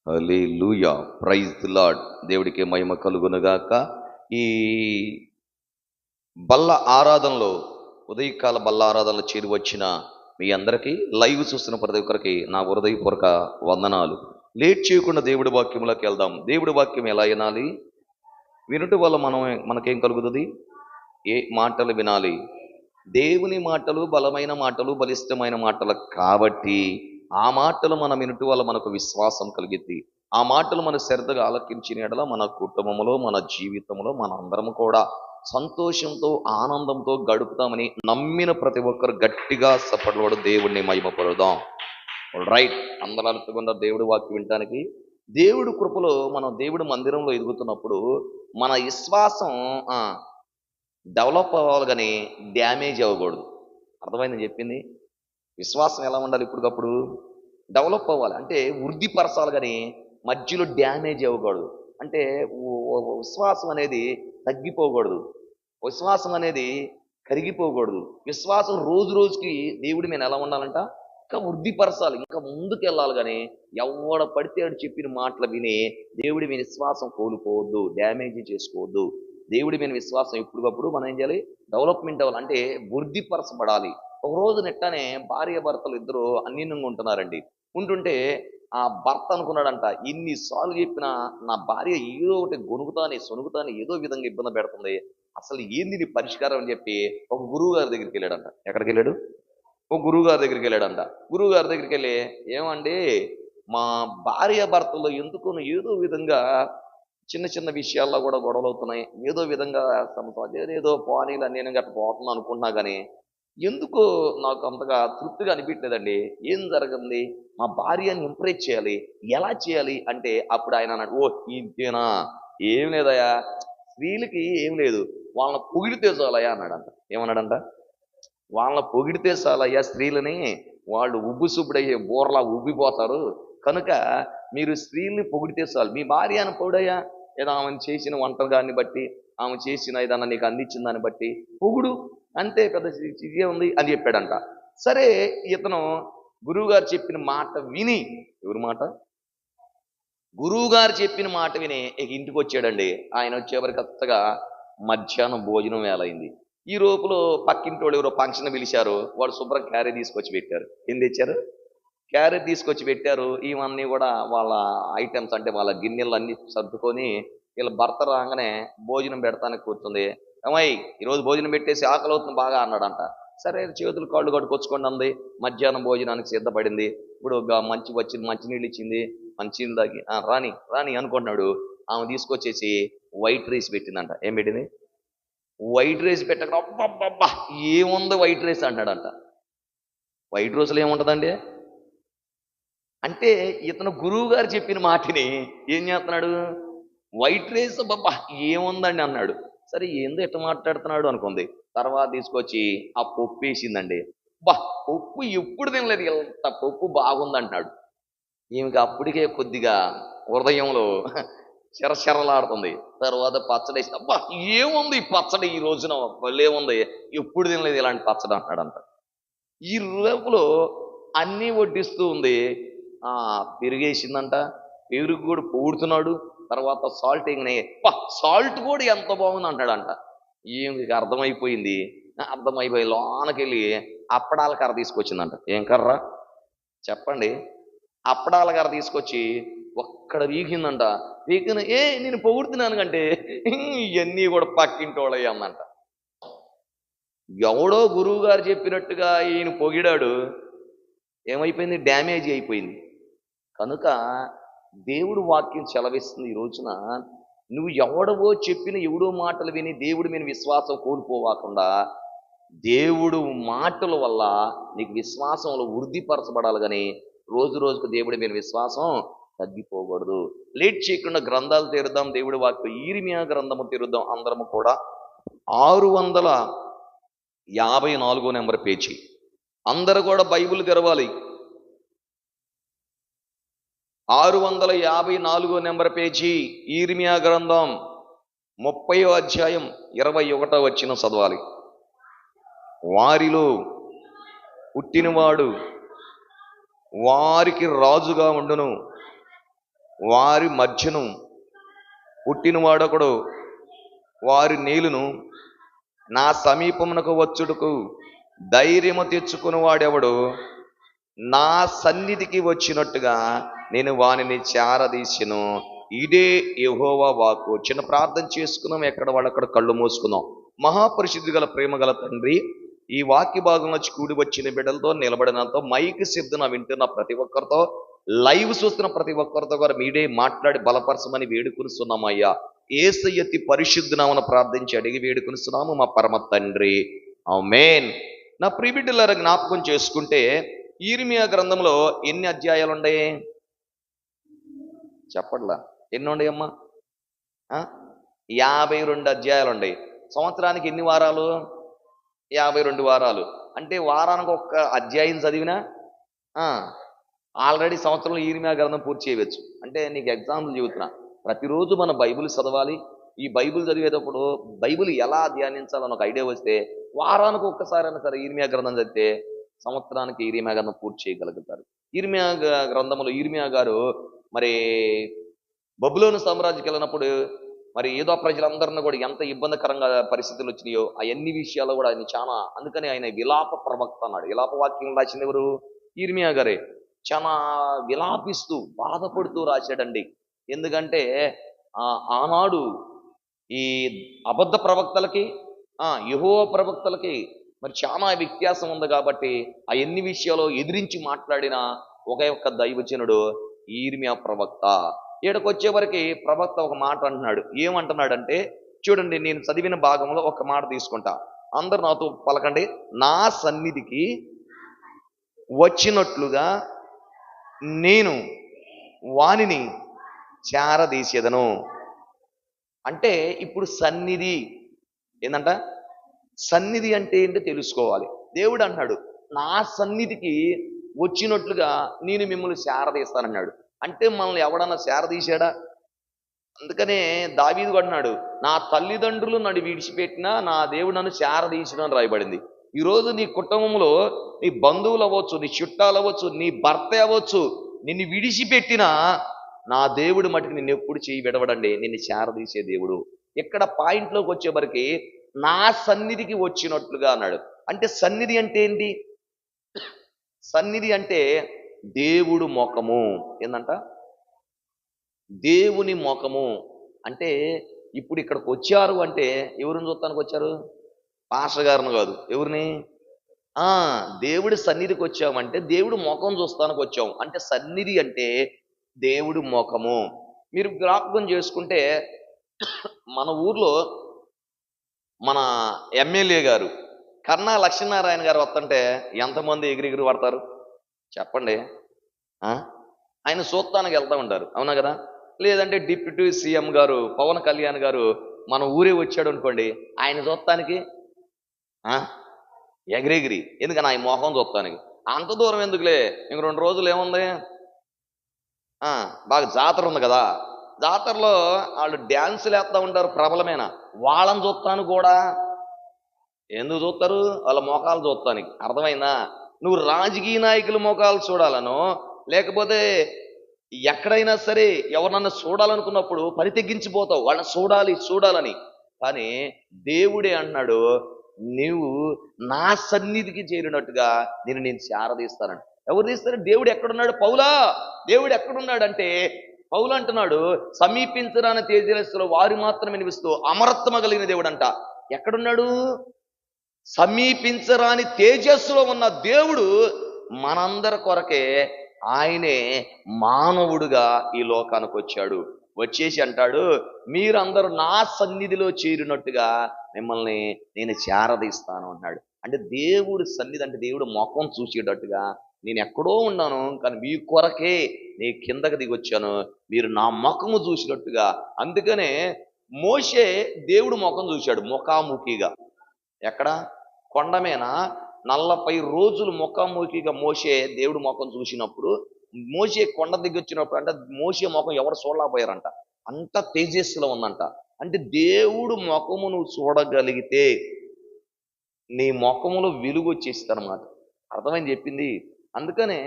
Hallelujah, praise the lord. దేవుడికి మహిమ కలుగునుగాక. ఈ బల్ల ఆరాధనలో, ఉదయకాల బల్ల ఆరాధనలో చేరి వచ్చిన మీ అందరికీ, లైవ్ చూస్తున్న ప్రతి ఒక్కరికి నా హృదయపూర్వక వందనాలు. లేట్ చేయకుండా దేవుడి వాక్యంలోకి వెళ్దాం. దేవుడి వాక్యం ఎలా వినాలి? వినుట వల్ల మనకేం కలుగుతుంది? ఏ మాటలు వినాలి? దేవుని మాటలు బలమైన మాటలు, బలిష్టమైన మాటలు కాబట్టి ఆ మాటలు మనం వినుట వల్ల మనకు విశ్వాసం కలిగిద్ది. ఆ మాటలు మన శ్రద్ధగా ఆలకించిన యెడల మన కుటుంబంలో, మన జీవితంలో మన అందరం కూడా సంతోషంతో, ఆనందంతో గడుపుతామని నమ్మిన ప్రతి ఒక్కరు గట్టిగా సపడలు దేవుణ్ణి మహిమపరుదాం. రైట్, అందరూ అలుపుకుండా దేవుడి వాక్యం వినటానికి. దేవుడి కృపలో మనం దేవుడి మందిరంలో ఎదుగుతున్నప్పుడు మన విశ్వాసం డెవలప్ అవ్వాలి, కానీ డ్యామేజ్ అవ్వకూడదు. అర్థమైందని చెప్పింది. విశ్వాసం ఎలా ఉండాలి? ఇప్పటికప్పుడు డెవలప్ అవ్వాలి, అంటే వృద్ధిపరచాలి, కానీ మధ్యలో డ్యామేజ్ అవ్వకూడదు. అంటే విశ్వాసం అనేది తగ్గిపోకూడదు, విశ్వాసం అనేది కరిగిపోకూడదు. విశ్వాసం రోజు రోజుకి దేవుడి మీద ఎలా ఉండాలంట? ఇంకా వృద్ధిపరచాలి, ఇంకా ముందుకు వెళ్ళాలి, కానీ ఎవడ పడితే ఆడు చెప్పిన మాటలు విని దేవుడి మీద విశ్వాసం కోల్పోవద్దు, డ్యామేజ్ చేసుకోవద్దు. దేవుడి మీద విశ్వాసం ఎప్పటికప్పుడు మనం ఏం చేయాలి? డెవలప్మెంట్ అవ్వాలి, అంటే వృద్ధిపరచబడాలి. ఒక రోజు నెట్టనే భార్య భర్తలు ఇద్దరు అన్యోన్యంగా ఉంటున్నారండి. ఉంటుంటే ఆ భర్త అనుకున్నాడంట, ఇన్నిసార్లు చెప్పినా నా భార్య ఏదో ఒకటి గొనుగుతాని సొనుగుతాని ఏదో విధంగా ఇబ్బంది పెడుతుంది, అసలు ఏంది నీ పరిష్కారం అని చెప్పి ఒక గురువు గారి దగ్గరికి వెళ్ళాడంట. ఎక్కడికి వెళ్ళాడు? ఒక గురువు గారి దగ్గరికి వెళ్ళాడంట. గురువు గారి దగ్గరికి వెళ్ళి, ఏమండి, మా భార్య భర్తలు ఎందుకు ఏదో విధంగా చిన్న చిన్న విషయాల్లో కూడా గొడవలు అవుతున్నాయి, ఏదో విధంగా ఏదో పోనీలు నేను గట్ట పోతున్నాను అనుకుంటున్నా, కానీ ఎందుకు నాకు అంతగా తృప్తిగా అనిపించలేదండి, ఏం జరగంది? మా భార్యని ఇంప్రెస్ చేయాలి, ఎలా చేయాలి అంటే అప్పుడు ఆయన అన్నాడు, ఓ ఇంతేనా, ఏం లేదయా, స్త్రీలకి ఏం లేదు, వాళ్ళని పొగిడితే చాలయ్యా అన్నాడంట. ఏమన్నాడంట? వాళ్ళని పొగిడితే చాలయ్యా స్త్రీలని, వాళ్ళు ఉబ్బుసుబ్బుడయ్యే బోర్లా ఉబ్బిపోతారు, కనుక మీరు స్త్రీల్ని పొగిడితే చాలు. మీ భార్యను పొగుడయ్యా, ఏదో ఆమెను చేసిన వంటగాన్ని బట్టి, ఆమె చేసిన ఏదన్నా నీకు అందించిన దాన్ని బట్టి పొగుడు, అంతే, పెద్ద ఇదే ఉంది అని చెప్పాడంట. సరే, ఇతను గురువుగారు చెప్పిన మాట విని, ఎవరి మాట? గురువుగారు చెప్పిన మాట విని ఇక ఇంటికి వచ్చాడండి. ఆయన వచ్చేవరకు కొత్తగా మధ్యాహ్నం భోజనం వేళ అయింది. ఈ లోపల పక్కింటి వాళ్ళు ఎవరో ఫంక్షన్ పిలిచారు, వాడు శుభ్రం క్యారీ తీసుకొచ్చి పెట్టారు. ఏం తెచ్చారు? క్యారీ తీసుకొచ్చి పెట్టారు. ఇవన్నీ కూడా వాళ్ళ ఐటమ్స్, అంటే వాళ్ళ గిన్నెలు అన్నీ సర్దుకొని వీళ్ళ భర్త రాగానే భోజనం పెడతానికి కూర్చుంది. అమ్మాయి, ఈరోజు భోజనం పెట్టేసి ఆకలి అవుతుంది బాగా అన్నాడంట. సరే, చేతులు కాళ్ళు కట్టుకొచ్చుకోండి అంది. మధ్యాహ్నం భోజనానికి సిద్ధపడింది. ఇప్పుడు మంచినీళ్ళు ఇచ్చింది, మంచినీళ్ళు తాగి రాని రాని అనుకుంటున్నాడు. ఆమె తీసుకొచ్చేసి వైట్ రైస్ పెట్టిందంట. ఏం పెట్టింది? వైట్ రైస్ పెట్టక అబ్బబ్బబ్బా ఏముంది వైట్ రైస్ అంటాడంట. వైట్ రైస్లో ఏముంటుందండి? అంటే ఇతను గురువు గారు చెప్పిన మాటని ఏం చేస్తున్నాడు? వైట్ రైస్ బాబా ఏముందండి అన్నాడు. సరే, ఏందో ఎట్లా మాట్లాడుతున్నాడు అనుకుంది. తర్వాత తీసుకొచ్చి ఆ పప్పు వేసిందండి. బా, పప్పు ఎప్పుడు తినలేదు, ఎంత పప్పు బాగుందంటున్నాడు. ఈమెకి అప్పటికే కొద్దిగా హృదయంలో శరశరలాడుతుంది. తర్వాత పచ్చడి వేసి, అబ్బా ఏముంది ఈ పచ్చడి, ఈ రోజున భలే ఉంది, ఎప్పుడు తినలేదు ఇలాంటి పచ్చడి అంటున్నాడంట. ఈ లోపల అన్నీ వడ్డిస్తూ ఉంది. పెరుగేసిందంట, పెరుగు కూడా పొగుడుతున్నాడు. తర్వాత సాల్ట్ ఇంకనే, సాల్ట్ కూడా ఎంత బాగుంది అంటాడంట. ఈమెకి అర్థమైపోయింది. అర్థమైపోయి లోనకెళ్ళి అప్పడాల కర్ర తీసుకొచ్చిందంట. ఏం కర్ర చెప్పండి? అప్పడాల కర్ర తీసుకొచ్చి ఒక్కడ వీగిందంట. వీగిన, నేను పొగుడుతున్నాను కంటే ఇవన్నీ కూడా పక్కింటి వాళ్ళయ్య అందంట. ఎవడో గురువు గారు చెప్పినట్టుగా ఈయన పొగిడాడు, ఏమైపోయింది? డ్యామేజ్ అయిపోయింది. కనుక దేవుడు వాక్యం సెలవిస్తుంది ఈ రోజున, నువ్వు ఎవడవో చెప్పిన ఎవడో మాటలు విని దేవుడి మీద విశ్వాసం కోల్పోవాకుండా, దేవుడు మాటల వల్ల నీకు విశ్వాసంలో వృద్ధిపరచబడాలి, కానీ రోజు రోజుకు దేవుడి మీద విశ్వాసం తగ్గిపోకూడదు. లేట్ చేయకుండా గ్రంథాలు తెరుద్దాం. దేవుడి వాక్యం ఇర్మియా గ్రంథము తెరుద్దాం అందరము కూడా. 654 నెంబర్ పేజీ. అందరూ కూడా బైబిల్ తెరవాలి. 654 నెంబర్ పేజీ, ఇర్మియా గ్రంథం 30వ అధ్యాయం 21వ వచనం చదవాలి. వారిలో పుట్టినవాడు వారికి రాజుగా ఉండును, వారి మధ్యను పుట్టినవాడొకడు వారి నీళ్లను నా సమీపమునకు వచ్చుటకు ధైర్యము తెచ్చుకుని వాడెవడు నా సన్నిధికి వచ్చినట్టుగా నేను వానిని చేరదీసెను. ఇదే యెహోవా వాక్కు. చిన్న ప్రార్థన చేసుకున్నాం, ఎక్కడ వాళ్ళక్కడ కళ్ళు మూసుకుందాం. మహాపరిశుద్ధి గల ప్రేమ గల తండ్రి, ఈ వాక్య భాగంలో కూడి వచ్చిన బిడ్డలతో నిలబడినంతో మైక్ శబ్దన వింటున్న ప్రతి ఒక్కరితో, లైవ్ చూస్తున్న ప్రతి ఒక్కరితో కూడా మీడే మాట్లాడి బలపరచమని వేడుకొనిస్తున్నామయ్యా. యేసయ్య పరిశుద్ధ నామమున ప్రార్థించి అడిగి వేడుకొనిస్తున్నాము మా పరమ తండ్రి, ఆమేన్. నా ప్రియ బిడ్డలారా, జ్ఞాపకం చేసుకుంటే యిర్మీయా గ్రంథంలో ఎన్ని అధ్యాయాలు ఉన్నాయి చెప్పట్లా? ఎన్ని ఉన్నాయమ్మా? 52 అధ్యాయాలు ఉన్నాయి. సంవత్సరానికి ఎన్ని వారాలు? 52 వారాలు. అంటే వారానికి ఒక్క అధ్యాయం చదివినా ఆల్రెడీ సంవత్సరంలో యిర్మీయా గ్రంథం పూర్తి చేయవచ్చు. అంటే నీకు ఎగ్జాంపుల్ చెబుతున్నా, ప్రతిరోజు మన బైబిల్ చదవాలి. ఈ బైబిల్ చదివేటప్పుడు బైబిల్ ఎలా ధ్యానించాలని ఒక ఐడియా వస్తే వారానికి ఒక్కసారైనా సరే యిర్మీయా గ్రంథం చదివితే సంవత్సరానికి యిర్మీయా గ్రంథం పూర్తి చేయగలుగుతారు. యిర్మీయా గ్రంథంలో యిర్మీయా గారు మరి బబులోను సామ్రాజ్యకి వెళ్ళినప్పుడు మరి ఏదో ప్రజలందరినీ కూడా ఎంత ఇబ్బందికరంగా పరిస్థితులు వచ్చినాయో అవన్నీ విషయాలు కూడా ఆయన చాలా, అందుకని ఆయన విలాప ప్రవక్త అన్నాడు. విలాప వాక్యం రాసింది ఎవరు? యిర్మీయా గారే. చాలా విలాపిస్తూ బాధపడుతూ రాశాడండి. ఎందుకంటే ఆనాడు ఈ అబద్ధ ప్రవక్తలకి యెహోవా ప్రవక్తలకి మరి చాలా వ్యత్యాసం ఉంది కాబట్టి ఆ ఎన్ని విషయాలు ఎదిరించి మాట్లాడిన ఒక్క దైవజనుడు యిర్మీయా ప్రవక్త. ఈడకొచ్చే వరకు ప్రవక్త ఒక మాట అంటున్నాడు. ఏమంటున్నాడంటే చూడండి, నేను చదివిన భాగంలో ఒక మాట తీసుకుంటా, అందరు నాతో పలకండి. నా సన్నిధికి వచ్చినట్లుగా నేను వానిని చేరదీసేదను. అంటే ఇప్పుడు సన్నిధి ఏందంట? సన్నిధి అంటే ఏంటో తెలుసుకోవాలి. దేవుడు అంటున్నాడు, నా సన్నిధికి వచ్చినట్లుగా నేను మిమ్మల్ని చేరదీస్తానన్నాడు. అంటే మనల్ని ఎవడన్నా చేరదీశాడా? అందుకనే దావీదు అంటున్నాడు, నా తల్లిదండ్రులు నన్ను విడిచిపెట్టినా నా దేవుడు నన్ను చేరదీసిన అని రాయబడింది. ఈరోజు నీ కుటుంబంలో నీ బంధువులు అవ్వచ్చు, నీ చుట్టాలు అవ్వచ్చు, నీ భర్త అవ్వచ్చు, నిన్ను విడిచిపెట్టినా నా దేవుడు మటుకు నిన్ను ఎప్పుడు చేయి విడవడండి, నిన్ను చేరదీసే దేవుడు. ఇక్కడ పాయింట్లోకి వచ్చేవరకు నా సన్నిధికి వచ్చినట్లుగా అన్నాడు. అంటే సన్నిధి అంటే ఏంటి? సన్నిధి అంటే దేవుడు ముఖము. ఏందంట? దేవుని ముఖము. అంటే ఇప్పుడు ఇక్కడికి వచ్చారు అంటే ఎవరిని చూస్తానికి వచ్చారు? పాస్టర్ గారిని కాదు. ఎవరిని? దేవుడి సన్నిధికి వచ్చామంటే దేవుడు ముఖం చూస్తానికి వచ్చాము. అంటే సన్నిధి అంటే దేవుడు ముఖము. మీరు జ్ఞాపకం చేసుకుంటే మన ఊర్లో మన ఎమ్మెల్యే గారు కన్నా లక్ష్మీనారాయణ గారు వస్తుంటే ఎంతమంది ఎగిరిగిరి పడతారు చెప్పండి? ఆయన చూస్తానికి వెళ్తూ ఉంటారు, అవునా కదా? లేదంటే డిప్యూటీ సీఎం గారు పవన్ కళ్యాణ్ గారు మన ఊరే వచ్చాడు అనుకోండి, ఆయన చూస్తానికి ఎగిరెగిరి. ఎందుకని ఆయన మోహం చూస్తానికి. అంత దూరం ఎందుకులే, ఇంక 2 రోజులు ఏముంది, బాగా జాతర ఉంది కదా, జాతరలో వాళ్ళు డ్యాన్సులు వేస్తూ ఉంటారు ప్రబలమైన, వాళ్ళని చూస్తాను కూడా. ఎందుకు చూస్తారు? వాళ్ళ మోకాలు చూస్తానికి. అర్థమైందా? నువ్వు రాజకీయ నాయకుల మోకాలు చూడాలను, లేకపోతే ఎక్కడైనా సరే ఎవరినన్నా చూడాలనుకున్నప్పుడు పని తెగించిపోతావు, వాళ్ళని చూడాలని. కానీ దేవుడే అన్నాడు, నువ్వు నా సన్నిధికి చేరినట్టుగా నేను చేరదీస్తానంట. ఎవరు తీస్తారు? దేవుడు ఎక్కడున్నాడు? పౌలా, దేవుడు ఎక్కడున్నాడు అంటే పౌలు అంటున్నాడు, సమీపించరాని తేజస్సులో వారు మాత్రమే నిలుస్తూ అమరత్వం కలిగిన దేవుడు అంట. ఎక్కడున్నాడు? సమీపించరాని తేజస్సులో ఉన్న దేవుడు మనందరి కొరకే ఆయనే మానవుడుగా ఈ లోకానికి వచ్చాడు. వచ్చేసి అంటాడు, మీరందరూ నా సన్నిధిలో చేరినట్టుగా మిమ్మల్ని నేను చేరదీస్తాను అన్నాడు. అంటే దేవుడు సన్నిధి అంటే దేవుడు ముఖం చూసేటట్టుగా నేను ఎక్కడో ఉన్నాను, కానీ మీ కొరకే నీ కిందకి దిగొచ్చాను, మీరు నా ముఖము చూసినట్టుగా. అందుకనే మోషే దేవుడు ముఖం చూశాడు ముఖాముఖిగా. ఎక్కడ? కొండ మీద 40 రోజులు ముఖాముఖిగా మోషే దేవుడు ముఖం చూసినప్పుడు, మోషే కొండ దిగొచ్చినప్పుడు అంటే మోషే ముఖం ఎవరు చూడలేకపోయారంట, అంత తేజస్సులో ఉందంట. అంటే దేవుడు ముఖము నువ్వు చూడగలిగితే నీ ముఖములో వెలుగు వచ్చేస్తుంది అన్నమాట. అర్థమైంది చెప్పింది? అందుకనే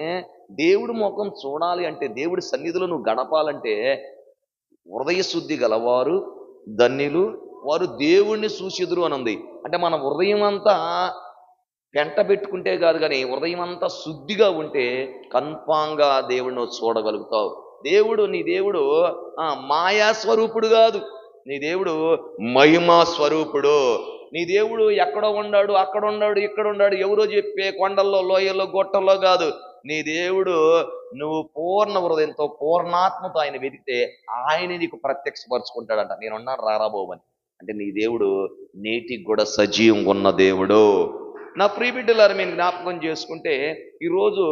దేవుడి ముఖం చూడాలి అంటే, దేవుడి సన్నిధిలో నువ్వు గడపాలంటే, హృదయ శుద్ధి గలవారు ధన్యులు, వారు దేవుణ్ణి చూచెదరు అని ఉంది. అంటే మన హృదయం అంతా పెంట పెట్టుకుంటే కాదు, కానీ హృదయం అంతా శుద్ధిగా ఉంటే కన్ఫామ్గా దేవుడిని నువ్వు చూడగలుగుతావు. నీ దేవుడు మాయా స్వరూపుడు కాదు, నీ దేవుడు మహిమా స్వరూపుడు. నీ దేవుడు ఎక్కడో ఉన్నాడు, అక్కడ ఉన్నాడు, ఇక్కడ ఉన్నాడు, ఎవరో చెప్పే కొండల్లో, లోయల్లో, గొట్టల్లో కాదు. నీ దేవుడు నువ్వు పూర్ణ హృదయంతో, పూర్ణాత్మతో ఆయన వెతికితే ఆయన నీకు ప్రత్యక్షపరుచుకుంటాడంట. నేనున్నాను రారాబోమని. అంటే నీ దేవుడు నేటికి కూడా సజీవంగా ఉన్న దేవుడు. నా ప్రియ బిడ్డలారా, నేను జ్ఞాపకం చేసుకుంటే ఈరోజు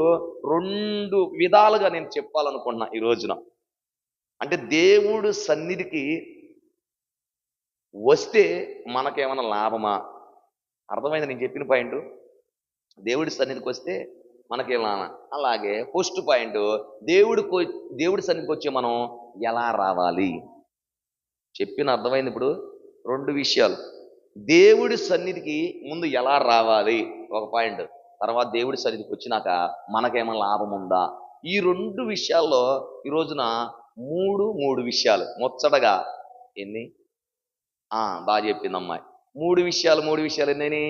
2 విధాలుగా నేను చెప్పాలనుకున్నా ఈ రోజున. అంటే దేవుడు సన్నిధికి వస్తే మనకేమైనా లాభమా? అర్థమైంది నేను చెప్పిన పాయింట్. దేవుడి సన్నిధికి వస్తే మనకేమైనా. అలాగే ఫస్ట్ పాయింట్, దేవుడి సన్నిధికి వచ్చి మనం ఎలా రావాలి చెప్పిన. అర్థమైంది ఇప్పుడు 2 విషయాలు. దేవుడి సన్నిధికి ముందు ఎలా రావాలి ఒక పాయింట్, తర్వాత దేవుడి సన్నిధికి వచ్చినాక మనకేమైనా లాభం ఉందా? ఈ 2 విషయాల్లో ఈ రోజున 3 విషయాలు ముచ్చటగా ఎన్ని బాగా చెప్పింది అమ్మాయి. 3 విషయాలు ఎన్నని?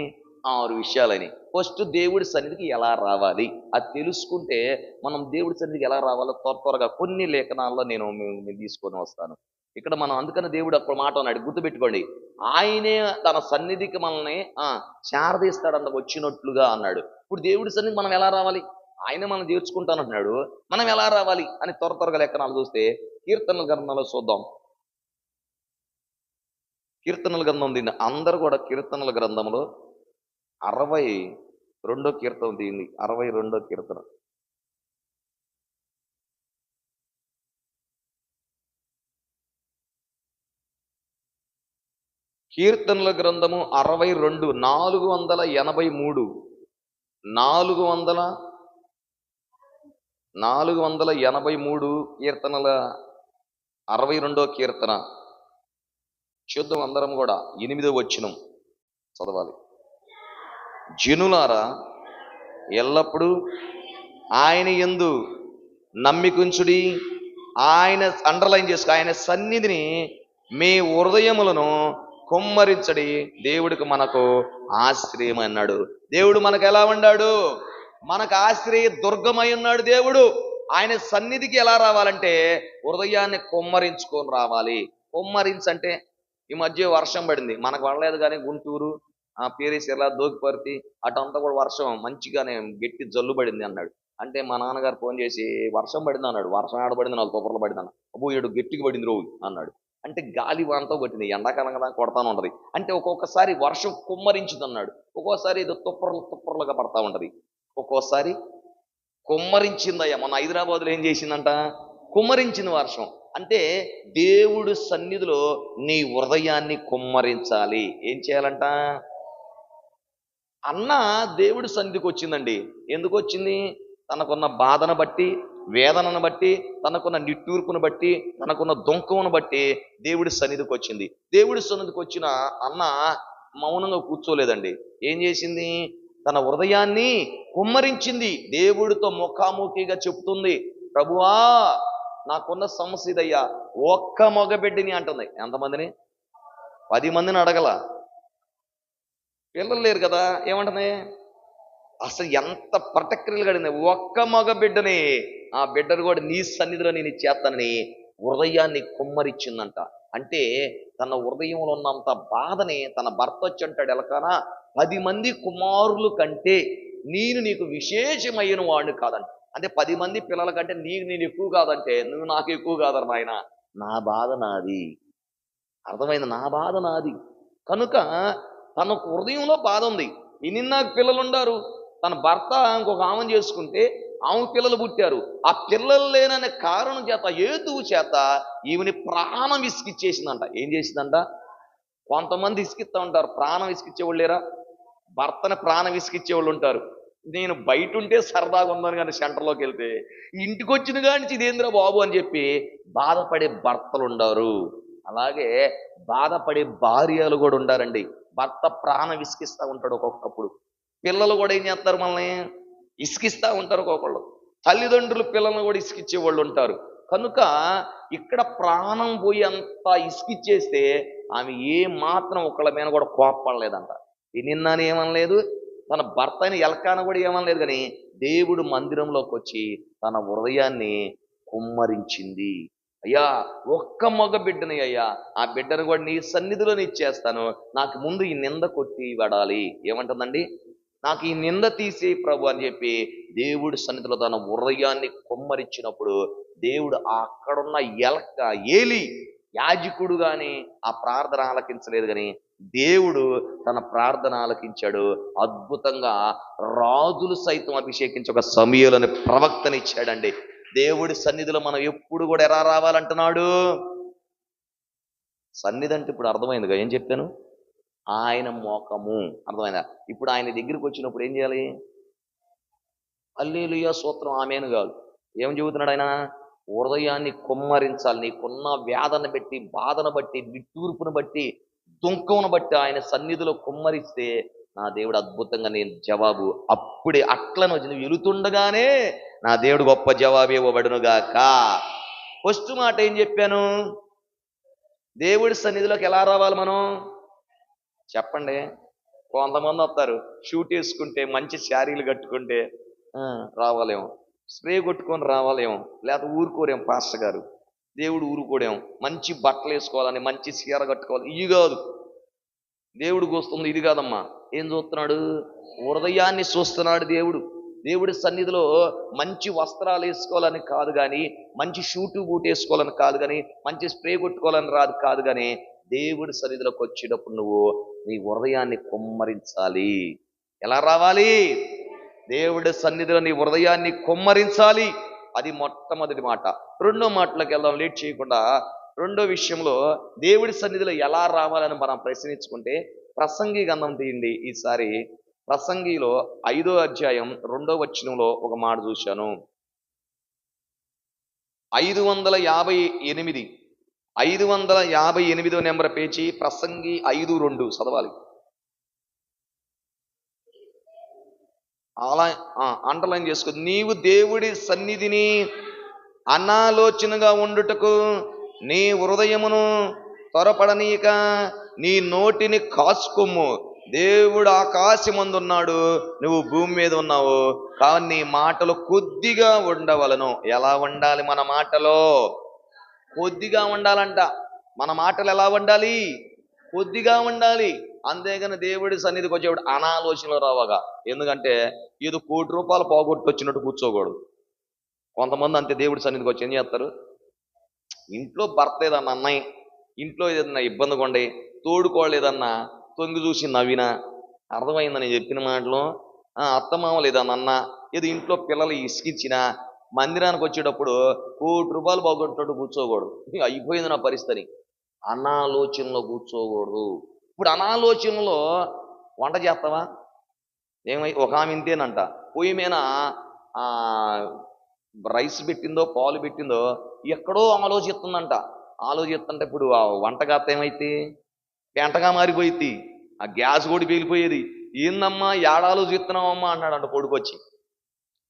6 విషయాలని. ఫస్ట్ దేవుడి సన్నిధికి ఎలా రావాలి అది తెలుసుకుంటే మనం దేవుడి సన్నిధికి ఎలా రావాలో త్వరగా కొన్ని లేఖనాల్లో నేను తీసుకొని వస్తాను. ఇక్కడ మనం అందుకని దేవుడు అప్పుడు మాట అన్నాడు, గుర్తుపెట్టుకోండి. ఆయనే తన సన్నిధికి మనల్ని శారదీస్తాడంట వచ్చినట్లుగా అన్నాడు. ఇప్పుడు దేవుడి సన్నిధికి మనం ఎలా రావాలి? ఆయన మనం చేర్చుకుంటానంటున్నాడు, మనం ఎలా రావాలి అని త్వరగా లేఖనాలు చూస్తే కీర్తనల గ్రంథంలో చూద్దాం. కీర్తనల గ్రంథం దీన్ని అందరూ కూడా కీర్తనల గ్రంథంలో 62వ కీర్తన దీన్ని 62వ కీర్తన. కీర్తనల గ్రంథము 62 483 కీర్తనల 62వ కీర్తన చూద్దాం అందరం కూడా. 8వ వచనం చదవాలి. జనులారా ఎల్లప్పుడూ ఆయన యందు నమ్మికుంచుడి, ఆయన అండర్లైన్ చేసుకో, ఆయన సన్నిధిని మీ హృదయములను కుమ్మరించడి, దేవుడికి మనకు ఆశ్రయం అన్నాడు. దేవుడు మనకు ఎలా ఉన్నాడు? మనకు ఆశ్రయ దుర్గమై ఉన్నాడు దేవుడు. ఆయన సన్నిధికి ఎలా రావాలంటే హృదయాన్ని కుమ్మరించుకొని రావాలి. కుమ్మరించంటే ఈ మధ్య వర్షం పడింది, మనకు పడలేదు కానీ గుంటూరు, పేరేసిలా, దోకిపర్తి అటంతా కూడా వర్షం మంచిగానే గట్టి జల్లు పడింది అన్నాడు. అంటే మా నాన్నగారు ఫోన్ చేసి వర్షం పడింది అన్నాడు. వర్షం ఆడబడింది, 4 తుప్పర్లు పడింది అన్న. అబ్బో 7 గట్టిగా పడింది రోజు అన్నాడు. అంటే గాలి వానతో కొట్టింది, ఎండాకాలం కదా కొడతానే ఉంటది. అంటే ఒక్కొక్కసారి వర్షం కుమ్మరించింది అన్నాడు, ఒక్కోసారి ఏదో తుప్పర్లుగా పడతా ఉంటది, ఒక్కోసారి కుమ్మరించిందయ్యా. మొన్న హైదరాబాద్లో ఏం చేసిందంట? కుమ్మరించింది వర్షం. అంటే దేవుడు సన్నిధిలో నీ హృదయాన్ని కుమ్మరించాలి. ఏం చేయాలంట? అన్న దేవుడి సన్నిధికి వచ్చిందండి. ఎందుకు వచ్చింది? తనకున్న బాధను బట్టి, వేదనను బట్టి, తనకున్న నిట్టూర్పును బట్టి, తనకున్న దుఃఖమును బట్టి దేవుడి సన్నిధికి వచ్చింది. దేవుడి సన్నిధికి వచ్చిన అన్న మౌనంగా కూర్చోలేదండి. ఏం చేసింది? తన హృదయాన్ని కుమ్మరించింది. దేవుడితో ముఖాముఖిగా చెప్తుంది, ప్రభువా నాకున్న సమస్య ఇదయ్యా, ఒక్క మగబిడ్డని అంటుంది. ఎంతమందిని? 10 మందిని అడగల. పిల్లలు లేరు కదా, ఏమంటుంది? అసలు ఎంత పర్టిక్యులర్గా అడిగింది, ఒక్క మగబిడ్డని, ఆ బిడ్డను కూడా నీ సన్నిధిలో నేను ఇచ్చేస్తానని హృదయాన్ని కుమ్మరించిందంట. అంటే తన హృదయంలో ఉన్నంత బాధని తన భర్త వచ్చి అంటాడు, ఎలకానా 10 మంది కుమారుల కంటే నీకు విశేషమైన వాడిని కాదంట. అంటే 10 మంది పిల్లల కంటే నేను ఎక్కువ కాదంటే నువ్వు నాకు ఎక్కువ కాదరు నాయన, నా బాధ నాది. అర్థమైంది? నా బాధ నాది. కనుక తన హృదయంలో బాధ ఉంది. నాకు పిల్లలు ఉండారు, తన భర్త ఇంకొక ఆమెను చేసుకుంటే ఆమె పిల్లలు పుట్టారు. ఆ పిల్లలు లేననే కారణం చేత, హేతువు చేత ఈమెని ప్రాణం విసిగిచ్చేసిందంట. ఏం చేసిందంట? కొంతమంది విసిగిస్తూ ఉంటారు, ప్రాణం విసిగిచ్చేవాళ్ళు లేరా? భర్తని ప్రాణం విసిగిచ్చేవాళ్ళు ఉంటారు. నేను బయట ఉంటే సరదాగా ఉందని కానీ సెంటర్లోకి వెళ్తే ఇంటికి వచ్చిన కానీ ఇదేంద్ర బాబు అని చెప్పి బాధపడే భర్తలు ఉండారు. అలాగే బాధపడే భార్యలు కూడా ఉండారండి. భర్త ప్రాణం విసిగిస్తూ ఉంటాడు ఒక్కొక్కప్పుడు. పిల్లలు కూడా ఏం చేస్తారు? మనల్ని ఇసికిస్తూ ఉంటారు ఒక్కొక్కళ్ళు. తల్లిదండ్రులు పిల్లలను కూడా ఇసుకిచ్చే వాళ్ళు ఉంటారు. కనుక ఇక్కడ ప్రాణం పోయి అంతా ఇసుకిచ్చేస్తే ఆమె ఏ మాత్రం ఒకళ్ళ మీద కూడా కోప్పడలేదంట. నిన్నని ఏమనలేదు, తన భర్త అయిన ఎల్కాన కూడా ఏమనలేదు. కానీ దేవుడు మందిరంలోకి వచ్చి తన హృదయాన్ని కుమ్మరించింది. అయ్యా, ఒక్క మగ బిడ్డని అయ్యా, ఆ బిడ్డను కూడా నీ సన్నిధిలోనే ఇచ్చేస్తాను, నాకు ముందు ఈ నింద కొట్టి పడాలి. ఏమంటుందండి? నాకు ఈ నింద తీసి ప్రభు అని చెప్పి దేవుడి సన్నిధిలో తన హృదయాన్ని కుమ్మరించినప్పుడు దేవుడు అక్కడున్న ఏలి యాజకుడు కానీ ఆ ప్రార్థన ఆలకించలేదు. కానీ దేవుడు తన ప్రార్థన ఆలకించాడు. అద్భుతంగా రాజులు సైతం అభిషేకించి ఒక సమూయేలుని ప్రవక్తనిచ్చాడండి. దేవుడి సన్నిధిలో మనం ఎప్పుడు కూడా ఎలా రావాలంటున్నాడు? సన్నిధి అంటే ఇప్పుడు అర్థమైందిగా ఏం చెప్పాను? ఆయన మోకము. అర్థమైందా? ఇప్పుడు ఆయన దగ్గరికి వచ్చినప్పుడు ఏం చేయాలి? హల్లెలూయా స్తోత్రం ఆమేన్ కాదు. ఏం చెబుతున్నాడు ఆయన? హృదయాన్ని కుమ్మరించాలి. నీకున్న వేదన బట్టి, బాధను బట్టి, నిట్టూర్పును బట్టి, దుంకమును బట్టి ఆయన సన్నిధిలో కుమ్మరిస్తే నా దేవుడు అద్భుతంగా నేను జవాబు అప్పుడే అట్లను వచ్చి నువ్వు వెళుతుండగానే నా దేవుడు గొప్ప జవాబు ఇవ్వబడునుగాక. ఫస్ట్ మాట ఏం చెప్పాను? దేవుడి సన్నిధిలోకి ఎలా రావాలి మనం? చెప్పండి. కొంతమంది వస్తారు షూట్ వేసుకుంటే, మంచి శారీలు కట్టుకుంటే రావాలేమో, స్ప్రే కొట్టుకొని రావాలేమో, లేకపోతే ఊరుకోరేమో పాస్టర్ గారు, దేవుడు ఊరుకోడేమో, మంచి బట్టలు వేసుకోవాలని, మంచి చీర కట్టుకోవాలి. ఇవి కాదు దేవుడు చూస్తుంది, ఇది కాదమ్మా. ఏం చూస్తున్నాడు? హృదయాన్ని చూస్తున్నాడు దేవుడు. దేవుడి సన్నిధిలో మంచి వస్త్రాలు వేసుకోవాలని కాదు, కానీ మంచి షూటు బూట్ వేసుకోవాలని కాదు, కానీ మంచి స్ప్రే కొట్టుకోవాలని కాదు, కానీ దేవుడి సన్నిధిలోకి వచ్చేటప్పుడు నువ్వు నీ హృదయాన్ని కుమ్మరించాలి. ఎలా రావాలి? దేవుడి సన్నిధిలో నీ హృదయాన్ని కుమ్మరించాలి. అది మొట్టమొదటి మాట. రెండో మాటలోకి వెళ్దాం లేట్ చేయకుండా. రెండో విషయంలో దేవుడి సన్నిధిలో ఎలా రావాలని మనం ప్రశ్నించుకుంటే ప్రసంగి గ్రంథం తీయండి. ఈసారి ప్రసంగిలో 5వ అధ్యాయం 2వ వచనంలో ఒక మాట చూశాను. 558వ నెంబర్ పేజీ, ప్రసంగి 5:2 చదవాలి. అలా అండర్లైన్ చేసుకో. నీవు దేవుడి సన్నిధిని అనాలోచనగా ఉండుటకు నీ హృదయమును త్వరపడనీయక నీ నోటిని కాచుకొమ్ము. దేవుడు ఆకాశమందున్నాడు, నువ్వు భూమి మీద ఉన్నావు, కానీ నీ మాటలు కొద్దిగా ఉండవలను. ఎలా ఉండాలి మన మాటలో? కొద్దిగా ఉండాలంట. మన మాటలు ఎలా ఉండాలి? కొద్దిగా ఉండాలి. అంతేగాని దేవుడి సన్నిధికి వచ్చేవాడు అనాలోచనలో రావగా. ఎందుకంటే ఏదో ₹1,00,00,000 పోగొట్టు వచ్చినట్టు కూర్చోకూడదు. కొంతమంది అంతే దేవుడి సన్నిధికి వచ్చి ఏం చేస్తారు? ఇంట్లో భర్త ఏదన్నా అన్నయ్య, ఇంట్లో ఏదన్నా ఇబ్బందిగా ఉండి, తోడుకోలేదన్నా తొంగి చూసి నవ్వినా, అర్థమైందని నేను చెప్పిన మాటలు, అత్తమామలు ఏదన్నా ఏదో ఇంట్లో పిల్లలు ఇసుకిచ్చినా, మందిరానికి వచ్చేటప్పుడు ₹1,00,00,000 పోగొట్టినట్టు కూర్చోకూడదు. అయిపోయింది నా పరిస్థితి. అనాలోచనలో కూర్చోకూడదు. ఇప్పుడు అనాలోచనలో వంట చేస్తావా? ఒక ఆమె ఇంతేనంట, పొయ్యి మీద రైస్ పెట్టిందో పాలు పెట్టిందో ఎక్కడో ఆలోచిస్తుందంట. ఆలోచిస్తుంటే ఇప్పుడు ఆ వంటగాత ఏమైతే పెంటగా మారిపోయింది. ఆ గ్యాస్ కూడా పేలిపోయేది. ఏందమ్మా ఏడాలోచిస్తున్నావమ్మా అన్నాడంట కొడుకొచ్చి.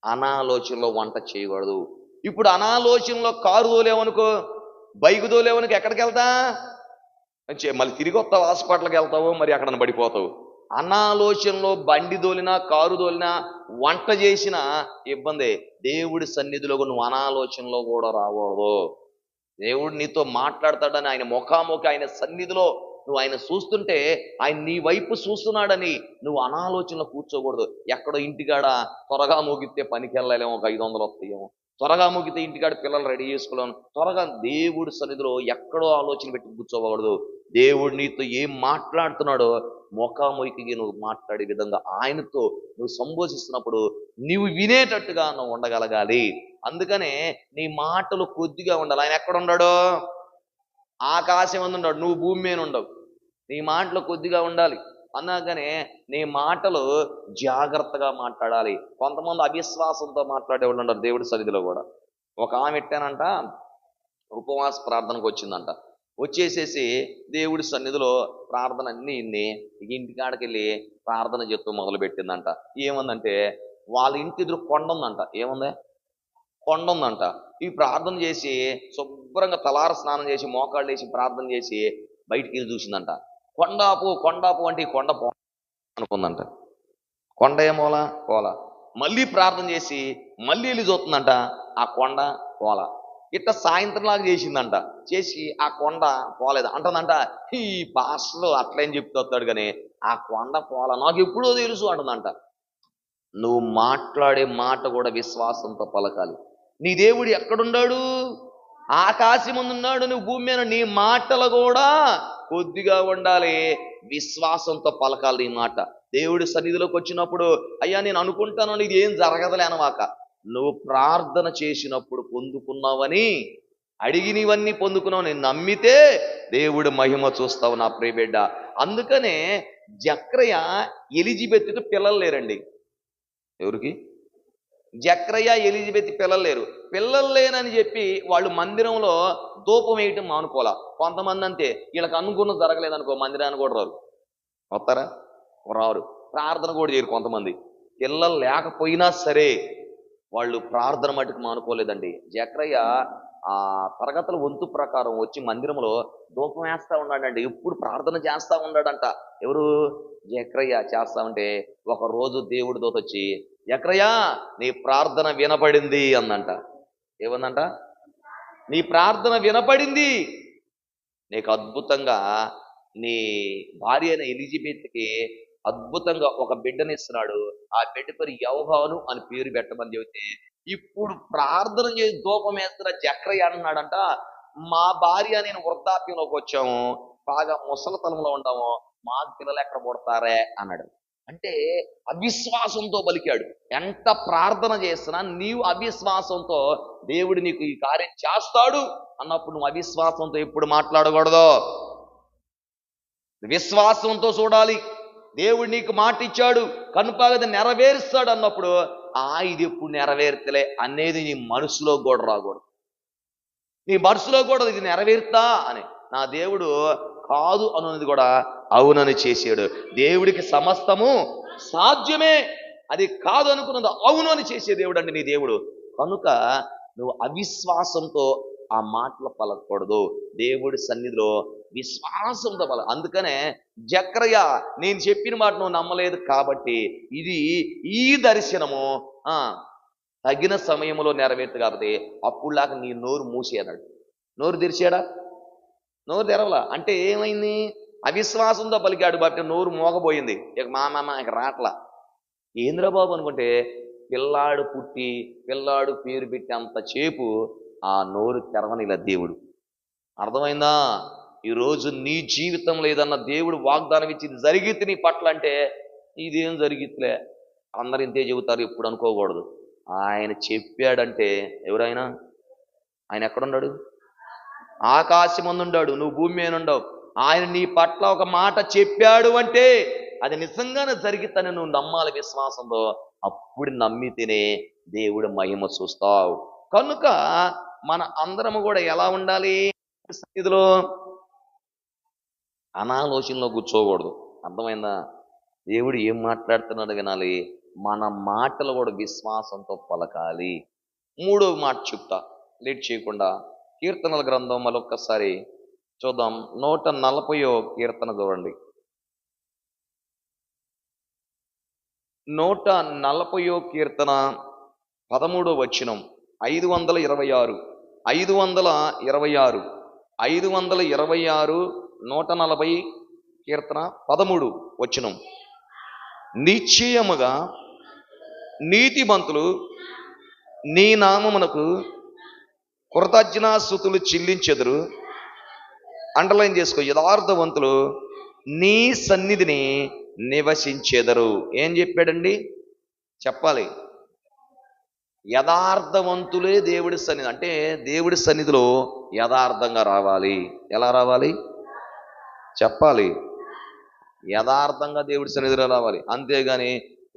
అనాలోచనలో వంట చేయకూడదు. ఇప్పుడు అనాలోచనలో కారు తోలేవనుకో, బైక్ తోలేవనుకో, ఎక్కడికి వెళ్తా? మళ్ళీ తిరిగి వస్తావు, హాస్పిటల్కి వెళ్తావు, మరి అక్కడ పడిపోతావు. అనాలోచనలో బండి తోలినా, కారు తోలినా, వంట చేసిన ఇబ్బందే. దేవుడి సన్నిధిలో నువ్వు అనాలోచనలో కూడా రాకూడదు. దేవుడు నీతో మాట్లాడతాడని ఆయన ముఖాముఖి ఆయన సన్నిధిలో నువ్వు ఆయన చూస్తుంటే ఆయన నీ వైపు చూస్తున్నాడని నువ్వు అనాలోచనలో కూర్చోకూడదు. ఎక్కడో ఇంటికాడ త్వరగా మోగితే పనికి వెళ్ళలేమో, ఒక 500 వస్తాయేమో, త్వరగా మోగితే ఇంటికాడ పిల్లలు రెడీ చేసుకోలేము, త్వరగా దేవుడి సన్నిధిలో ఎక్కడో ఆలోచన పెట్టి కూర్చోకూడదు. దేవుడు నీతో ఏం మాట్లాడుతున్నాడో ముఖాముఖికి నువ్వు మాట్లాడే విధంగా ఆయనతో నువ్వు సంభోషిస్తున్నప్పుడు నువ్వు వినేటట్టుగా నువ్వు ఉండగలగాలి. అందుకనే నీ మాటలు కొద్దిగా ఉండాలి. ఆయన ఎక్కడ ఉన్నాడో? ఆకాశం మీద ఉన్నాడు, నువ్వు భూమి మీద ఉండవు. నీ మాటలు కొద్దిగా ఉండాలి. అందుకనే నీ మాటలు జాగ్రత్తగా మాట్లాడాలి. కొంతమంది అవిశ్వాసంతో మాట్లాడేవాళ్ళు ఉన్నారు దేవుడి సన్నిధిలో కూడా. ఒక ఆమె ఎట్టానంట, ఉపవాస ప్రార్థనకు వచ్చిందంట. వచ్చేసేసి దేవుడి సన్నిధిలో ప్రార్థన అన్నీ ఇన్ని ఇంటికాడికి వెళ్ళి ప్రార్థన చెప్తూ మొదలు పెట్టిందంట. ఏముందంటే వాళ్ళ ఇంటి ఎదురు కొండ ఉందంట. ఏముంది? కొండ ఉందంట. ఈ ప్రార్థన చేసి శుభ్రంగా తలార స్నానం చేసి మోకాళ్ళు వేసి ప్రార్థన చేసి బయటికి వెళ్ళి చూసిందంట. కొండాపు కొండాపు అంటే ఈ కొండ అనుకుందంట. కొండ ఏమోలా పోలా. మళ్ళీ ప్రార్థన చేసి మళ్ళీ వెళ్ళి చూస్తుందంట, ఆ కొండ పోలా. ఇట్లా సాయంత్రంలాగా చేసిందంట. చేసి ఆ కొండ పోలేదు అంటుందంట. ఈ పాస్టర్లు అట్లేం చెప్తాడు కానీ ఆ కొండ పోలా, నాకు ఎప్పుడో తెలుసు అంటుందంట. నువ్వు మాట్లాడే మాట కూడా విశ్వాసంతో పలకాలి. నీ దేవుడు ఎక్కడున్నాడు? ఆకాశం ఉన్నాడు, నువ్వు భూమి మీద. నీ మాటలు కూడా కొద్దిగా ఉండాలి, విశ్వాసంతో పలకాలి నీ మాట. దేవుడి సన్నిధిలోకి వచ్చినప్పుడు అయ్యా నేను అనుకుంటాను ఇది ఏం జరగదులే అనవాక. నువ్వు ప్రార్థన చేసినప్పుడు పొందుకున్నావని, అడిగినవన్నీ పొందుకున్నావు నేను నమ్మితే దేవుడు మహిమ చూస్తావు నా ప్రియబిడ్డ. అందుకనే జక్రయ్య ఎలిజబెత్కి పిల్లలు లేరండి. ఎవరికి? జక్రయ్య ఎలిజబెత్ పిల్లలు లేరు. పిల్లలు లేనని చెప్పి వాళ్ళు మందిరంలో ధూపం వేయటం మానుకోలా. కొంతమంది అంతే, వీళ్ళకి అనుకున్నది జరగలేదనుకో మందిరాన్ని కూడా రారు. వస్తారా? రారు. ప్రార్థన కూడా చేయరు కొంతమంది. పిల్లలు లేకపోయినా సరే వాళ్ళు ప్రార్థన మటుకు మానుకోలేదండి. జక్రయ్య ఆ తరగతుల వంతు ప్రకారం వచ్చి మందిరంలో ధూపం వేస్తా ఉన్నాడండి. ఎప్పుడు ప్రార్థన చేస్తా ఉన్నాడంట. ఎవరు? జక్రయ్య చేస్తా ఉంటే ఒక రోజు దేవుడి దూత వచ్చి, జక్రయ్య నీ ప్రార్థన వినపడింది అందంట. ఏమందంట? నీ ప్రార్థన వినపడింది, నీకు అద్భుతంగా నీ భార్య అయిన ఎలిజబెత్కి అద్భుతంగా ఒక బిడ్డనిస్తున్నాడు. ఆ బిడ్డ పేరు యవహాను అని పేరు పెట్టమని చెబితే, ఇప్పుడు ప్రార్థన చేసి ధూపం వేస్తున్న జక్రయ్య అంటున్నాడంట, మా భార్య నేను వృద్ధాప్యంలోకి వచ్చాము, బాగా ముసలితనంలో ఉన్నాము, మా పిల్లలు ఎక్కడ పుడతారే అన్నాడు. అంటే అవిశ్వాసంతో పలికాడు. ఎంత ప్రార్థన చేస్తున్నా నీవు అవిశ్వాసంతో దేవుడు నీకు ఈ కార్యం చేస్తాడు అన్నప్పుడు నువ్వు అవిశ్వాసంతో ఎప్పుడు మాట్లాడకూడదు, విశ్వాసంతో చూడాలి. దేవుడు నీకు మాట ఇచ్చాడు, కనుపాగది నెరవేరుస్తాడు అన్నప్పుడు ఇది ఎప్పుడు నెరవేర్తలే అనేది నీ మనసులో కూడా రాకూడదు. నీ మనసులో కూడా ఇది నెరవేరుతా అని. నా దేవుడు కాదు అనున్నది కూడా అవునని చేసాడు. దేవుడికి సమస్తము సాధ్యమే. అది కాదు అనుకున్నది అవును అని చేసే దేవుడు అండి నీ దేవుడు. కనుక నువ్వు అవిశ్వాసంతో ఆ మాటలు పలకూడదు. దేవుడి సన్నిధిలో విశ్వాసంతో అందుకనే జక్రయ్య నేను చెప్పిన మాట నువ్వు నమ్మలేదు కాబట్టి ఇది ఈ దర్శనము తగిన సమయంలో నెరవేర్తు కాబట్టి అప్పుడులాగా నీ నోరు మూసి అన్నాడు. నోరు తెరిచాడా? నోరు తెరవలా. అంటే ఏమైంది? అవిశ్వాసంతో పలికాడు బట్టి నోరు మోగబోయింది. ఇక మామ ఇక రాట్లా. ఏంద్రబాబు అనుకుంటే పిల్లాడు పుట్టి పిల్లాడు పేరు పెట్టి అంత చేపు ఆ నోరు తెరవనిలా దేవుడు. అర్థమైందా? ఈరోజు నీ జీవితంలో ఏదన్నా దేవుడు వాగ్దానం ఇచ్చింది జరిగితే నీ పట్ల అంటే ఇదేం జరిగిట్లే అందరు ఇంతే చెబుతారు ఎప్పుడు అనుకోకూడదు. ఆయన చెప్పాడంటే ఎవరైనా, ఆయన ఎక్కడున్నాడు? ఆకాశం ముందుండాడు, నువ్వు భూమి మీద ఉండవు. ఆయన నీ పట్ల ఒక మాట చెప్పాడు అంటే అది నిజంగానే జరిగితేనే నువ్వు నమ్మాలి విశ్వాసంతో. అప్పుడు నమ్మితేనే దేవుడు మహిమ చూస్తావు. కనుక మన అందరము కూడా ఎలా ఉండాలి? సన్నిధిలో అనాలోచనలో కూర్చోకూడదు. అర్థమైందా? దేవుడు ఏం మాట్లాడుతున్నాడు వినాలి. మన మాటలు కూడా విశ్వాసంతో పలకాలి. మూడవ మాట చెప్తా లేట్ చేయకుండా. కీర్తనల గ్రంథం మరొక్కసారి చూద్దాం. 140వ కీర్తన చూడండి. 140వ కీర్తన 13వ వచనం. 526 526 526 140 కీర్తన 13 వచనం. నిశ్చయముగా నీతిమంతులు నీ నామమునకు కృతజ్ఞతాస్తుతులు చెల్లించెదరు. అండర్లైన్ చేసుకో. యథార్థవంతులు నీ సన్నిధిని నివసించెదరు. ఏం చెప్పాడండి? చెప్పాలి. యథార్థవంతులే దేవుడి సన్నిధి. అంటే దేవుడి సన్నిధిలో యథార్థంగా రావాలి. ఎలా రావాలి? చెప్పాలి. యథార్థంగా దేవుడి సన్నిధిలో రావాలి. అంతేగాని